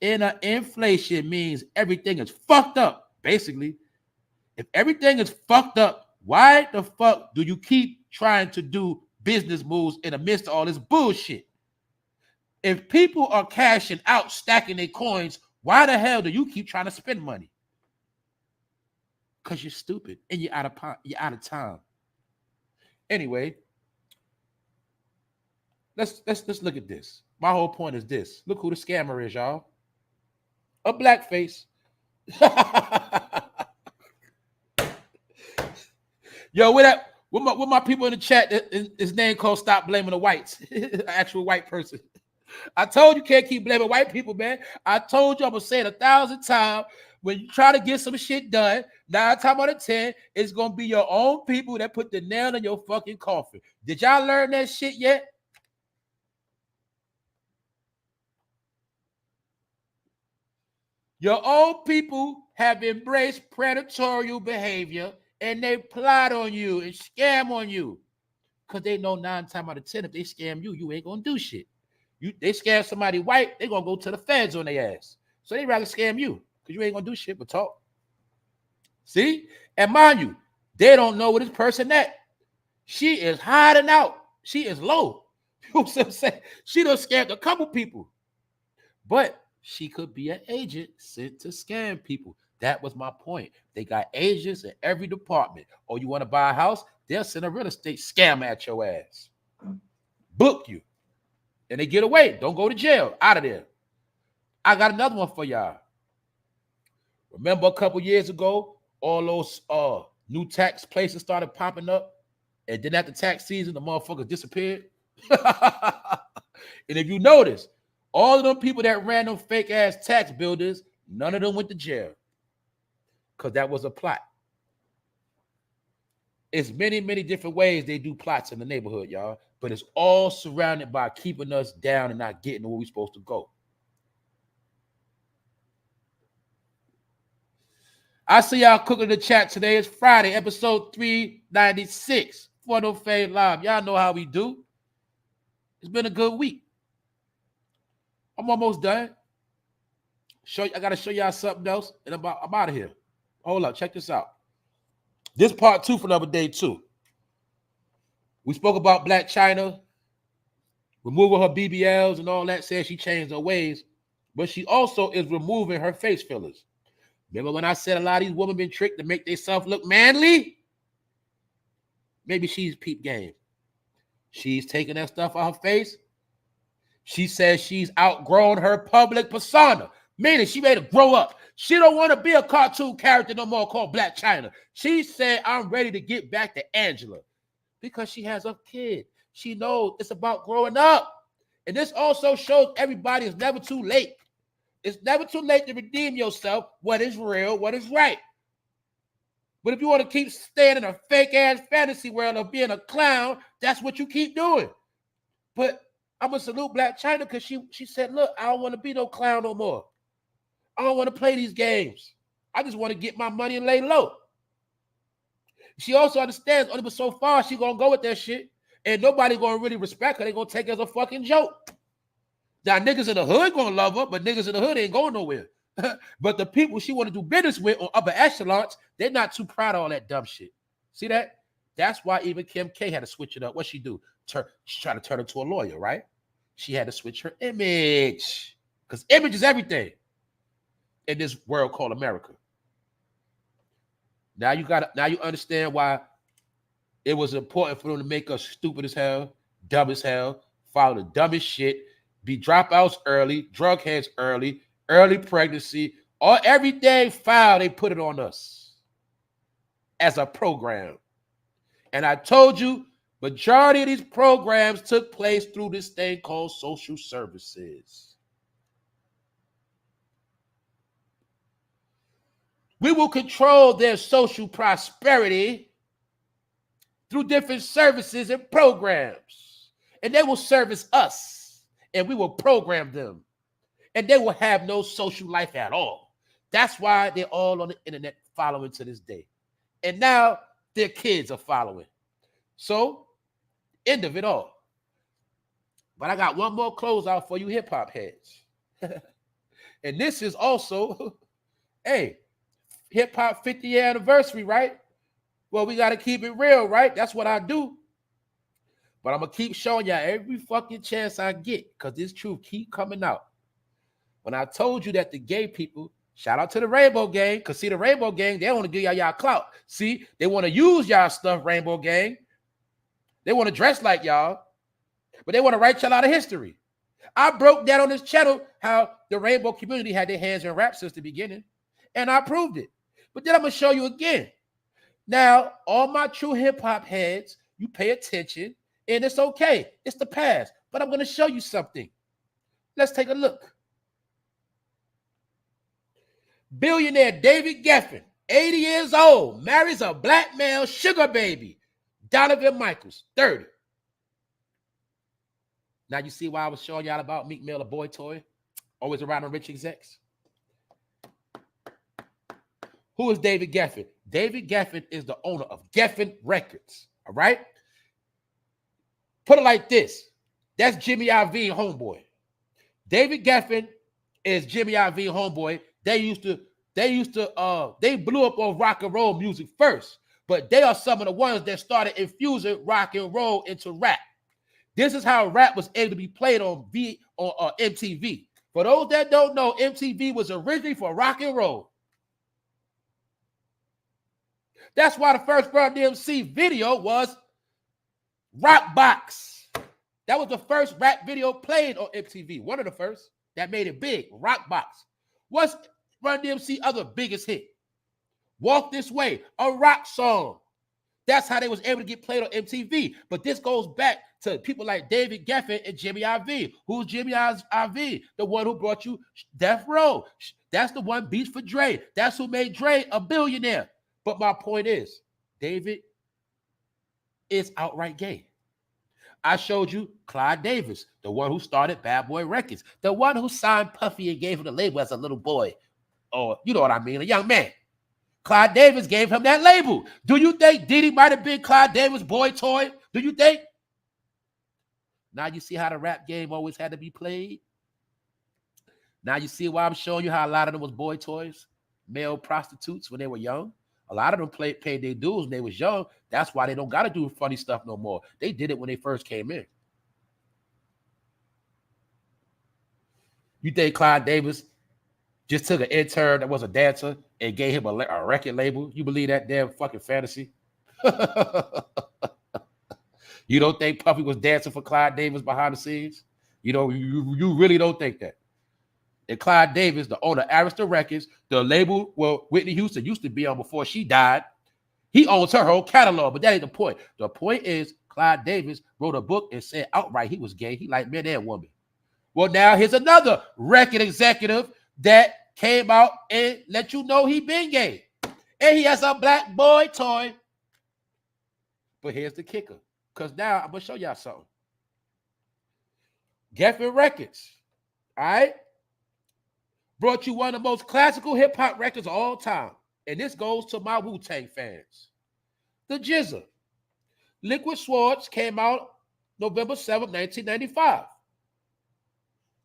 And an inflation means everything is fucked up, basically. If everything is fucked up, why the fuck do you keep trying to do business moves in the midst of all this bullshit? If people are cashing out, stacking their coins, why the hell do you keep trying to spend money? Because you're stupid and you're out of time. Anyway, let's look at this. My whole point is this. Look who the scammer is, y'all. A blackface. Yo, with my people in the chat, his name called Stop Blaming the Whites. Actual white person. I told you can't keep blaming white people, man. I told you I'm going to say it 1,000 times. When you try to get some shit done, 9 times out of 10, it's going to be your own people that put the nail in your fucking coffin. Did y'all learn that shit yet? Your own people have embraced predatory behavior and they plot on you and scam on you. Because they know 9 times out of 10, if they scam you, you ain't going to do shit. They scam somebody white, they going to go to the feds on their ass. So they rather scam you because you ain't going to do shit but talk. See? And mind you, they don't know where this person at. She is hiding out. She is low. You know what I'm saying? She done scammed a couple people. But she could be an agent sent to scam people. That was my point. They got agents in every department. Oh, you want to buy a house? They'll send a real estate scam at your ass. Book you. And they get away. Don't go to jail. Out of there. I got another one for y'all. Remember a couple years ago, all those new tax places started popping up? And then after tax season, the motherfuckers disappeared? And if you notice, all of them people that ran them fake ass tax builders, none of them went to jail. Because that was a plot. It's many, many different ways they do plots in the neighborhood, y'all. But it's all surrounded by keeping us down and not getting where we're supposed to go. I see y'all cooking the chat today. It's Friday, episode 396. For No Fade Live. Y'all know how we do. It's been a good week. I'm almost done. I got to show y'all something else, and I'm out of here. Hold up. Check this out. This part 2 for another day, too. We spoke about Black China, removing her BBLs and all that, said she changed her ways, but she also is removing her face fillers. Remember when I said a lot of these women been tricked to make themselves look manly? Maybe she's peep game. She's taking that stuff off her face. She says she's outgrown her public persona, meaning she made her grow up. She don't want to be a cartoon character no more called Black China. She said, I'm ready to get back to Angela because she has a kid. She knows it's about growing up. And this also shows everybody it's never too late. It's never too late to redeem yourself. What is real, what is right. But if you want to keep staying in a fake-ass fantasy world of being a clown, that's what you keep doing. But I'm going to salute Black China because she said, look, I don't want to be no clown no more. I don't want to play these games. I just want to get my money and lay low. She also understands only but so far she going to go with that shit. And nobody going to really respect her. They going to take her as a fucking joke. Now, niggas in the hood going to love her, but niggas in the hood ain't going nowhere. But the people she want to do business with on upper echelons, they're not too proud of all that dumb shit. See that? That's why even Kim K had to switch it up. What she do? She tried to turn into a lawyer, right? She had to switch her image. Because image is everything in this world called America. Now you understand why it was important for them to make us stupid as hell, dumb as hell, follow the dumbest shit, be dropouts early, drug heads early pregnancy, or everyday foul, they put it on us as a program. And I told you, majority of these programs took place through this thing called social services. We will control their social prosperity through different services and programs. And they will service us, and we will program them. And they will have no social life at all. That's why they're all on the internet following to this day. And now their kids are following. So, end of it all. But I got one more closeout for you hip-hop heads. And this is also, hey, hip-hop 50-year anniversary, right? Well, we got to keep it real, right? That's what I do. But I'm going to keep showing y'all every fucking chance I get because this truth keep coming out. When I told you that the gay people, shout out to the Rainbow Gang, because see, the Rainbow Gang, they don't want to give y'all clout. See, they want to use y'all stuff, Rainbow Gang. They want to dress like y'all, but they want to write y'all out of history. I broke down on this channel how the Rainbow community had their hands in rap since the beginning, and I proved it. But then I'm going to show you again. Now, all my true hip-hop heads, you pay attention, and it's okay. It's the past. But I'm going to show you something. Let's take a look. Billionaire David Geffen, 80 years old, marries a black male sugar baby, Donovan Michaels, 30. Now you see why I was showing y'all about Meek Mill, a boy toy, always around the rich execs. Who is David Geffen? David Geffen is the owner of Geffen Records, all right? Put it like this. That's Jimmy Iovine homeboy. David Geffen is Jimmy Iovine homeboy. They blew up on rock and roll music first, but they are some of the ones that started infusing rock and roll into rap. This is how rap was able to be played on MTV. For those that don't know, MTV was originally for rock and roll. That's why the first Run DMC video was Rock Box. That was the first rap video played on MTV. One of the first that made it big. Rock Box. What's Run DMC other biggest hit? Walk This Way, a rock song. That's how they was able to get played on MTV. But this goes back to people like David Geffen and Jimmy Iovine. Who's Jimmy Iovine? The one who brought you Death Row. That's the one Beats for Dre. That's who made Dre a billionaire. But my point is, David is outright gay. I showed you Clyde Davis, the one who started Bad Boy Records, the one who signed Puffy and gave him the label as a little boy, or you know what I mean, a young man. Clyde Davis gave him that label. Do you think Diddy might have been Clyde Davis' boy toy? Do you think? Now you see how the rap game always had to be played? Now you see why I'm showing you how a lot of them was boy toys, male prostitutes when they were young. A lot of them paid their dues when they was young. That's why they don't got to do funny stuff no more. They did it when they first came in. You think Clyde Davis just took an intern that was a dancer and gave him a record label? You believe that damn fucking fantasy? You don't think Puffy was dancing for Clyde Davis behind the scenes? You know, you really don't think that. And Clyde Davis, the owner of Arista Records, the label where Whitney Houston used to be on before she died, he owns her whole catalog, but that ain't the point. The point is Clyde Davis wrote a book and said outright he was gay. He liked men and women. Well, now here's another record executive that came out and let you know he been gay. And he has a black boy toy. But here's the kicker, because now I'm going to show y'all something. Geffen Records, all right, brought you one of the most classical hip-hop records of all time. And this goes to my Wu-Tang fans. The GZA. Liquid Swords came out November 7th, 1995.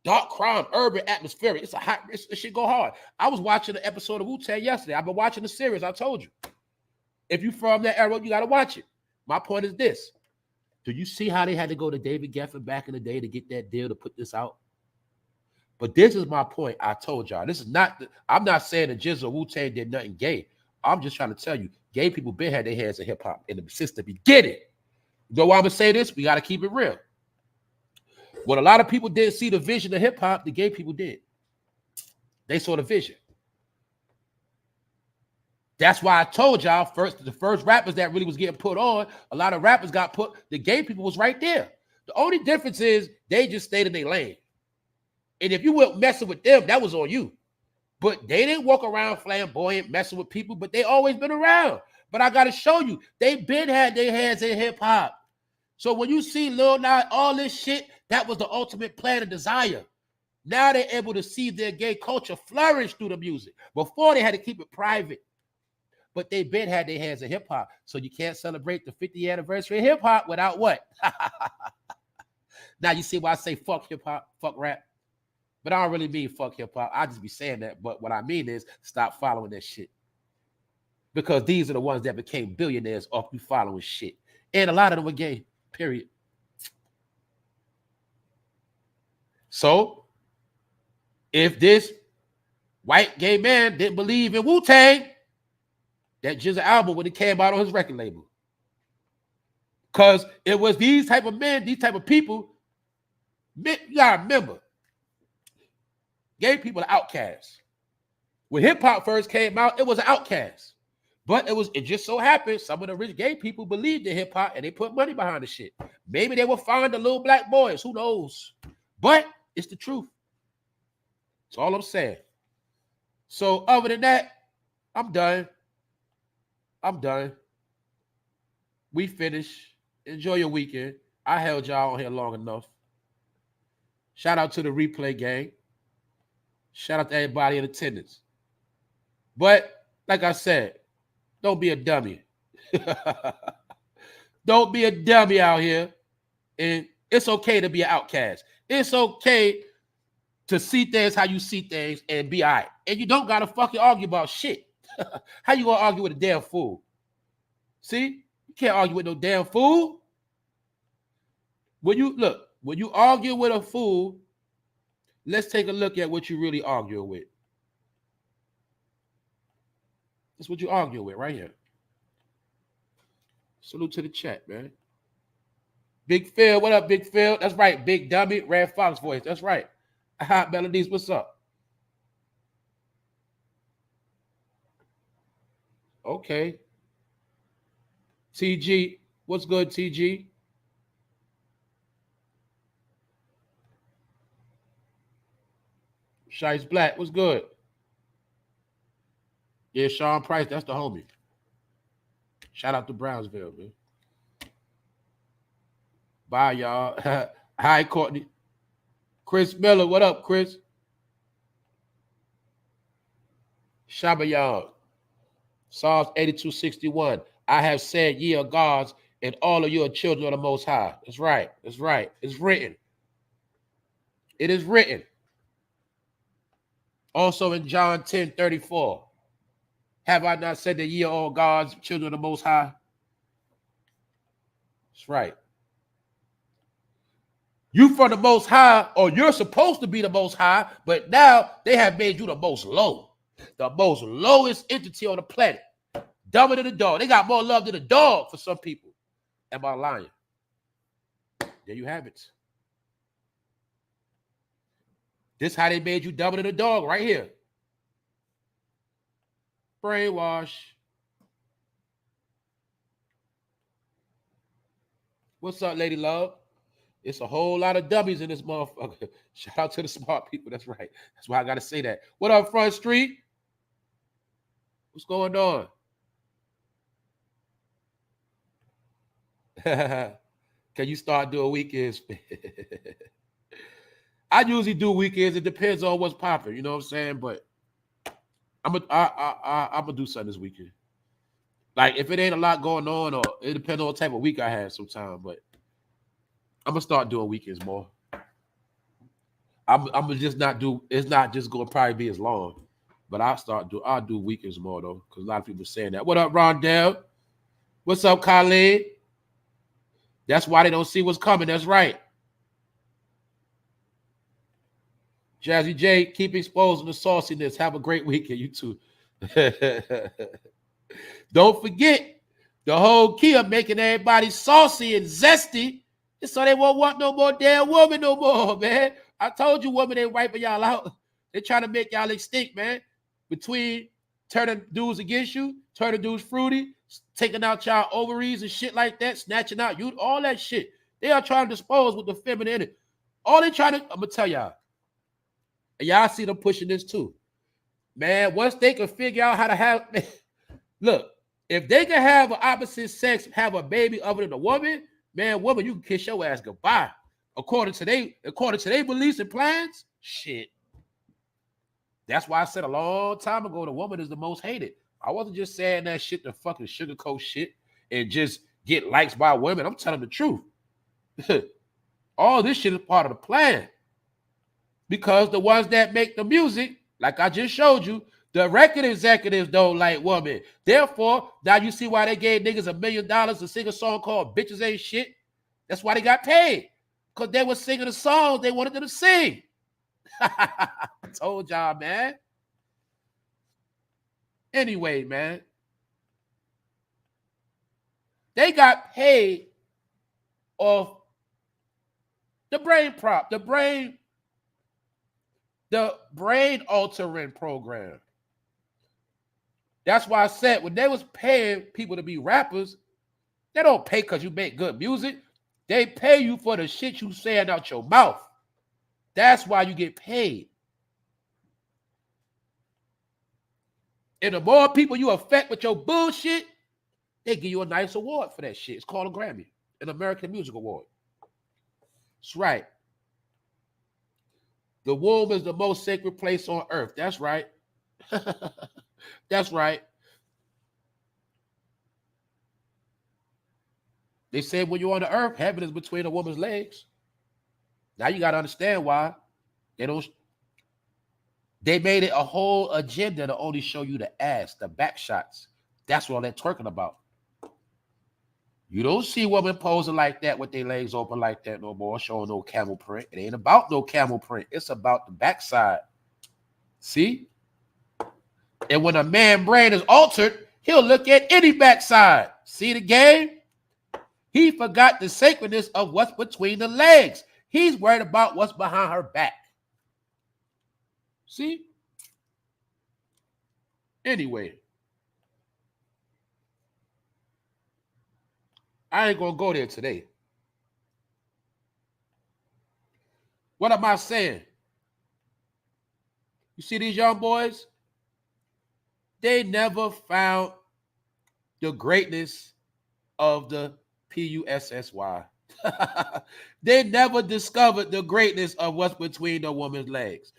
Dark crime, urban, atmospheric. It's a hot, it should go hard. I was watching an episode of Wu-Tang yesterday. I've been watching the series, I told you. If you from that era, you got to watch it. My point is this. Do you see how they had to go to David Geffen back in the day to get that deal to put this out? But this is my point. I told y'all. This is not, I'm not saying that GZA or Wu-Tang did nothing gay. I'm just trying to tell you, gay people been had their hands in hip-hop since the beginning. You know why I'm going to say this? We got to keep it real. When a lot of people didn't see the vision of hip-hop, the gay people did. They saw the vision. That's why I told y'all the first rappers that really was getting put on, a lot of rappers got put, the gay people was right there. The only difference is they just stayed in their lane. And if you weren't messing with them, that was on you. But they didn't walk around flamboyant, messing with people, but they always been around. But I got to show you, they been had their hands in hip-hop. So when you see Lil Nas, all this shit, that was the ultimate plan and desire. Now they're able to see their gay culture flourish through the music. Before, they had to keep it private. But they been had their hands in hip-hop. So you can't celebrate the 50th anniversary of hip-hop without what? Now you see why I say fuck hip-hop, fuck rap. But I don't really mean fuck hip-hop. I just be saying that. But what I mean is stop following that shit. Because these are the ones that became billionaires off you following shit. And a lot of them were gay, period. So, if this white gay man didn't believe in Wu-Tang, that GZA album would have came out on his record label. Because it was these type of men, these type of people. You gotta remember, gay people are outcasts. When hip-hop first came out, it was an outcast. But it just so happened some of the rich gay people believed in hip-hop and they put money behind the shit. Maybe they will find the little black boys. Who knows? But it's the truth. That's all I'm saying. So other than that, I'm done. We finished. Enjoy your weekend. I held y'all on here long enough. Shout out to the replay gang. Shout out to everybody in attendance. But like I said, don't be a dummy. Don't be a dummy out here. And it's okay to be an outcast. It's okay to see things how you see things and be all right. And you don't got to fucking argue about shit. How you going to argue with a damn fool? See? You can't argue with no damn fool. When you argue with a fool, let's take a look at what you really argue with. That's what you argue with right here. Salute to the chat, man. Big Phil, what up, Big Phil? That's right, Big Dummy, Red Fox voice. That's right. Hot Melodies, what's up? Okay. TG, what's good, TG? Shice Black, what's good? Yeah, Sean Price, that's the homie. Shout out to Brownsville, man. Bye, y'all. Hi, Courtney. Chris Miller, what up, Chris? Shabba y'all. Psalms 82:61. I have said, ye are gods, and all of you are children of the Most High. That's right. That's right. It's written. It is written. Also in John 10:34. Have I not said that ye are all gods, children of the Most High? That's right. You from the Most High, or you're supposed to be the Most High, but now they have made you the most low. The most lowest entity on the planet. Dumber than a dog. They got more love than a dog for some people. Am I lying? There you have it. This how they made you dumber than a dog right here. Brainwash. What's up, Lady Love? It's a whole lot of dummies in this motherfucker. Shout out to the smart people. That's right. That's why I got to say that. What up, Front Street? What's going on? Can you start doing weekends? I usually do weekends. It depends on what's popping. You know what I'm saying? But I'm gonna do something this weekend. Like if it ain't a lot going on, or it depends on what type of week I have sometime. But I'm gonna start doing weekends more. I'm gonna just not do. It's not just gonna probably be as long, but I'll do weekends more though, because a lot of people are saying that. What up, Rondell? What's up, Khalid? That's why they don't see what's coming. That's right. Jazzy J, keep exposing the sauciness. Have a great weekend, you too. Don't forget the whole key of making everybody saucy and zesty is so they won't want no more damn woman no more, man. I told you women ain't wiping y'all out. They trying to make y'all extinct, man. Between turning dudes against you, turning dudes fruity, taking out y'all ovaries and shit like that, snatching out you, all that shit. They are trying to dispose with the feminine in it. All they trying to, I'm gonna tell y'all, and y'all see them pushing this too. Man, once they can figure out how to have, look, if they can have an opposite sex, have a baby other than a woman, man, woman, you can kiss your ass goodbye. According to their beliefs and plans, shit. That's why I said a long time ago the woman is the most hated. I wasn't just saying that shit to fucking sugarcoat shit and just get likes by women. I'm telling the truth. All this shit is part of the plan. Because the ones that make the music, like I just showed you, the record executives don't like women. Therefore, now you see why they gave niggas $1 million to sing a song called Bitches Ain't Shit. That's why they got paid. Because they were singing the songs they wanted them to sing. I told y'all, man. Anyway, man. They got paid off the brain prop, the brain altering program. That's why I said when they was paying people to be rappers, they don't pay because you make good music. They pay you for the shit you saying out your mouth. That's why you get paid. And the more people you affect with your bullshit, they give you a nice award for that shit. It's called a Grammy, an American Music Award. That's right. The womb is the most sacred place on earth. That's right. That's right. They say when you're on the earth, heaven is between a woman's legs. Now you got to understand why they made it a whole agenda to only show you the ass, the back shots. That's what they're talking about. You don't see women posing like that with their legs open like that no more, showing no camel print. It ain't about no camel print. It's about the backside. See? And when a man's brain is altered, he'll look at any backside. See the game? He forgot the sacredness of what's between the legs. He's worried about what's behind her back. See? Anyway, I ain't going to go there today. What am I saying? You see these young boys? They never found the greatness of the PUSSY. They never discovered the greatness of what's between the woman's legs.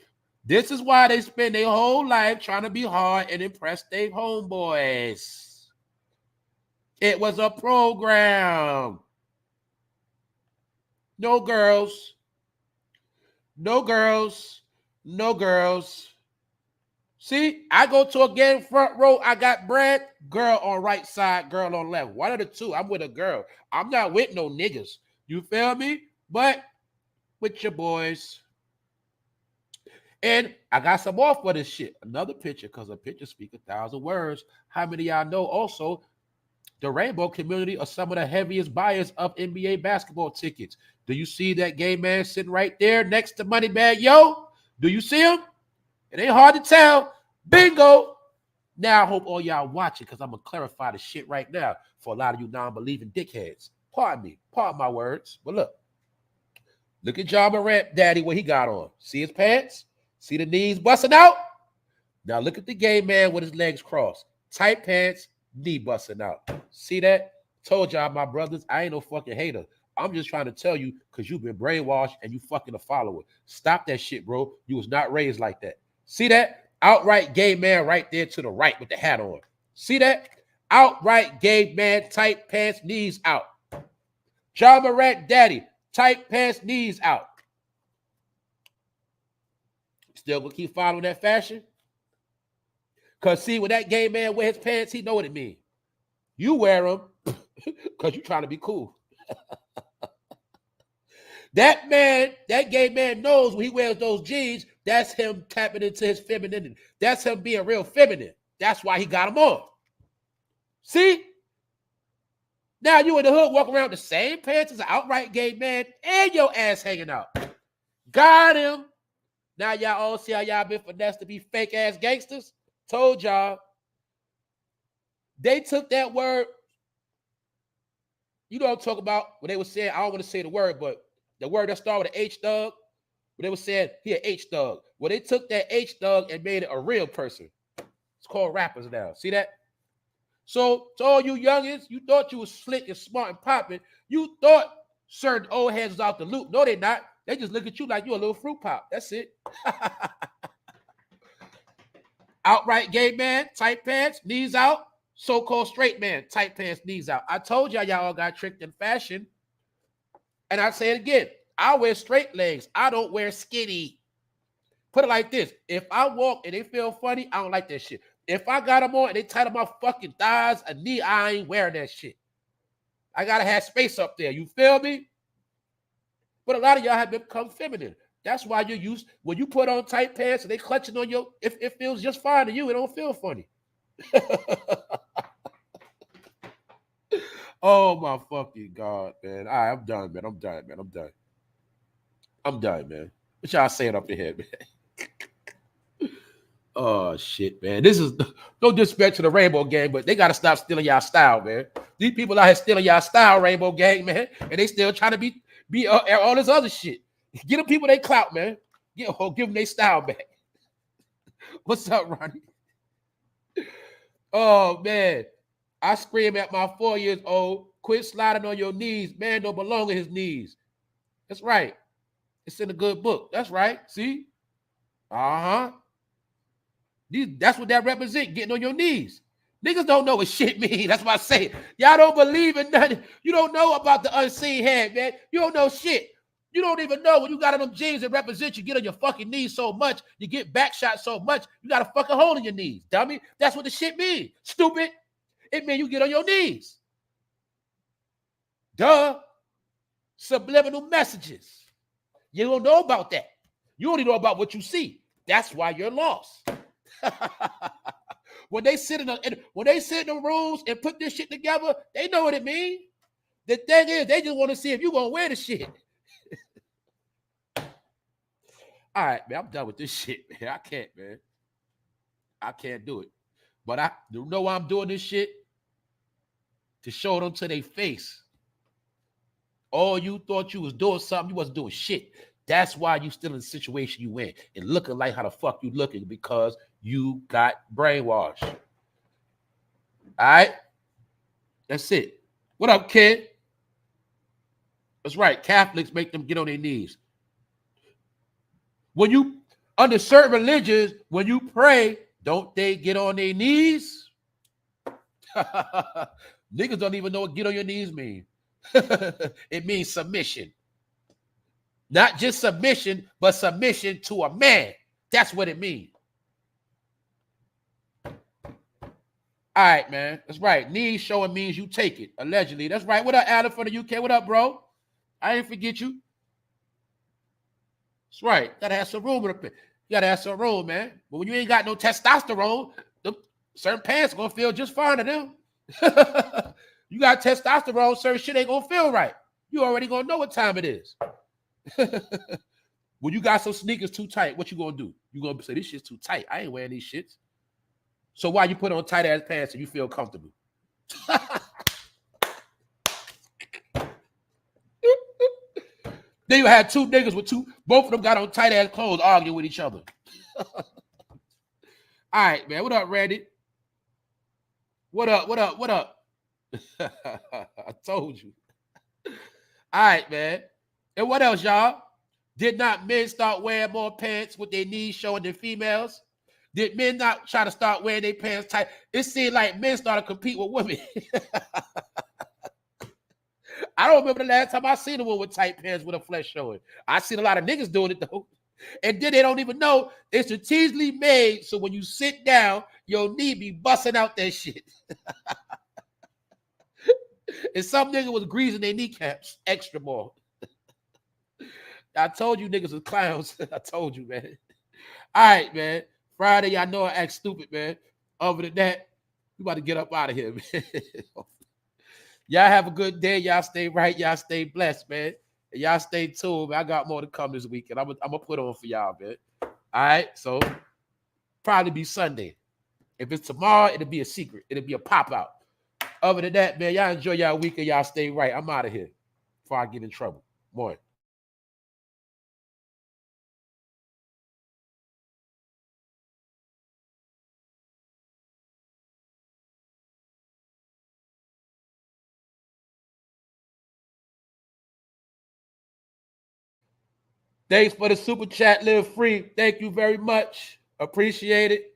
This is why they spend their whole life trying to be hard and impress their homeboys. It was a program. No girls. No girls. No girls. See, I go to a game front row. I got Brad, girl on right side, girl on left. One of the two. I'm with a girl. I'm not with no niggas. You feel me? But with your boys. And I got some more for this shit. Another picture, because a picture speaks 1,000 words. How many of y'all know also the rainbow community are some of the heaviest buyers of NBA basketball tickets? Do you see that gay man sitting right there next to Moneybag Yo? Do you see him? It ain't hard to tell. Bingo. Now I hope all y'all watching, because I'm going to clarify the shit right now for a lot of you non-believing dickheads. Pardon me. Pardon my words. But look at jamorant daddy, what he got on. See his pants? See the knees busting out? Now look at the gay man with his legs crossed. Tight pants, knee busting out. See that? Told y'all, my brothers, I ain't no fucking hater. I'm just trying to tell you, because you've been brainwashed and you fucking a follower. Stop that shit, bro. You was not raised like that. See that? Outright gay man right there to the right with the hat on. See that? Outright gay man, tight pants, knees out. jamorant daddy, tight pants, knees out. Still gonna keep following that fashion? Because see, when that gay man wear his pants, he know what it means. You wear them because you're trying to be cool. That gay man knows when he wears those jeans, that's him tapping into his femininity. That's him being real feminine. That's why he got them on. See? Now you in the hood walking around the same pants as an outright gay man and your ass hanging out. Got him. Now y'all all see how y'all been finessed to be fake ass gangsters? Told y'all. They took that word. You know what I'm talking about? When they were saying, I don't want to say the word, but the word that started with an H thug, when they were saying, he an H thug. Well, they took that H thug and made it a real person. It's called rappers now. See that? So to all you youngins, you thought you was slick and smart and popping. You thought certain old heads was out the loop. No, they're not. They just look at you like you a little fruit pop. That's it. Outright gay man, tight pants, knees out. So-called straight man, tight pants, knees out. I told y'all all got tricked in fashion. And I say it again. I wear straight legs. I don't wear skinny. Put it like this. If I walk and they feel funny, I don't like that shit. If I got them on and they tight on my fucking thighs, a knee, I ain't wearing that shit. I got to have space up there. You feel me? But a lot of y'all have become feminine. That's why you're used, when you put on tight pants and they clutching on you, if it feels just fine to you, it don't feel funny. Oh my fucking God, man. All right, I'm done, man. I'm done, man. What y'all saying up ahead, man? Oh shit, man. This is no disrespect to the Rainbow Gang, but they gotta stop stealing y'all style, man. These people out here stealing y'all style, Rainbow Gang, man, and they still trying to be all this other shit. Get them people they clout, man. Give them their style back. What's up, Ronnie? Oh man, I scream at my 4 years old. Quit sliding on your knees. Man don't belong on his knees. That's right. It's in a good book. That's right. See? Uh-huh. That's what that represents, getting on your knees. Niggas don't know what shit means. That's why I say it. Y'all don't believe in nothing. You don't know about the unseen hand, man. You don't know shit. You don't even know when you got on them jeans that represent you get on your fucking knees so much, you get back shot so much, you got a fucking hole in your knees, dummy. That's what the shit means. Stupid. It means you get on your knees. Duh. Subliminal messages. You don't know about that. You only know about what you see. That's why you're lost. When they sit in the rooms and put this shit together, they know what it means. The thing is, they just want to see if you're gonna wear the shit. All right, man, I'm done with this shit, man. I can't, man. I can't do it. But I know why I'm doing this shit? To show them to their face. Oh, you thought you was doing something, you wasn't doing shit. That's why you still in the situation you in and looking like how the fuck you looking, because you got brainwashed. All right? That's it. What up, kid? That's right. Catholics make them get on their knees. When you, under certain religions, when you pray, don't they get on their knees? Niggas don't even know what get on your knees mean. It means submission. Not just submission, but submission to a man. That's what it means. All right, man. That's right. Knees showing means you take it, allegedly. That's right. What up, Adam from the UK? What up, bro? I didn't forget you. That's right. Gotta have some room up there. You gotta have some room, man. But when you ain't got no testosterone, the certain pants are gonna feel just fine to them. You got testosterone, certain shit ain't gonna feel right. You already gonna know what time it is. When you got some sneakers too tight, what you gonna do? You gonna say this shit's too tight. I ain't wearing these shits. So why you put on tight ass pants and you feel comfortable? Then you had two niggas with both of them got on tight ass clothes arguing with each other. All right, man. What up, Randy? What up? What up? What up? I told you. All right, man. And what else, y'all? Did not men start wearing more pants with their knees showing than females? Did men not try to start wearing their pants tight? It seemed like men started to compete with women. I don't remember the last time I seen a woman with tight pants with a flesh showing. I seen a lot of niggas doing it though. And then they don't even know it's strategically made so when you sit down, your knee be busting out that shit. And some nigga was greasing their kneecaps extra more. I told you niggas was clowns. I told you, man. All right, man. Friday, y'all know I act stupid, man. Other than that, we about to get up out of here, man. Y'all have a good day. Y'all stay right. Y'all stay blessed, man. And y'all stay tuned, man. I got more to come this weekend. I'm gonna put on for y'all, man. All right, so probably be Sunday. If it's tomorrow, it'll be a secret. It'll be a pop out. Other than that, man, y'all enjoy y'all weekend. Y'all stay right. I'm out of here before I get in trouble. More. Thanks for the super chat. Live free. Thank you very much. Appreciate it.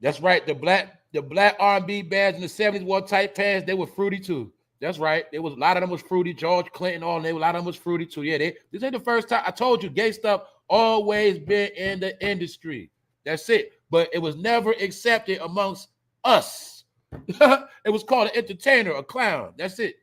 That's right. The black R&B bands in the 70s wore tight pants. They were fruity too. That's right. There was a lot of them was fruity. George Clinton, all them. A lot of them was fruity too. Yeah, this ain't the first time. I told you, gay stuff always been in the industry. That's it. But it was never accepted amongst us. It was called an entertainer, a clown. That's it.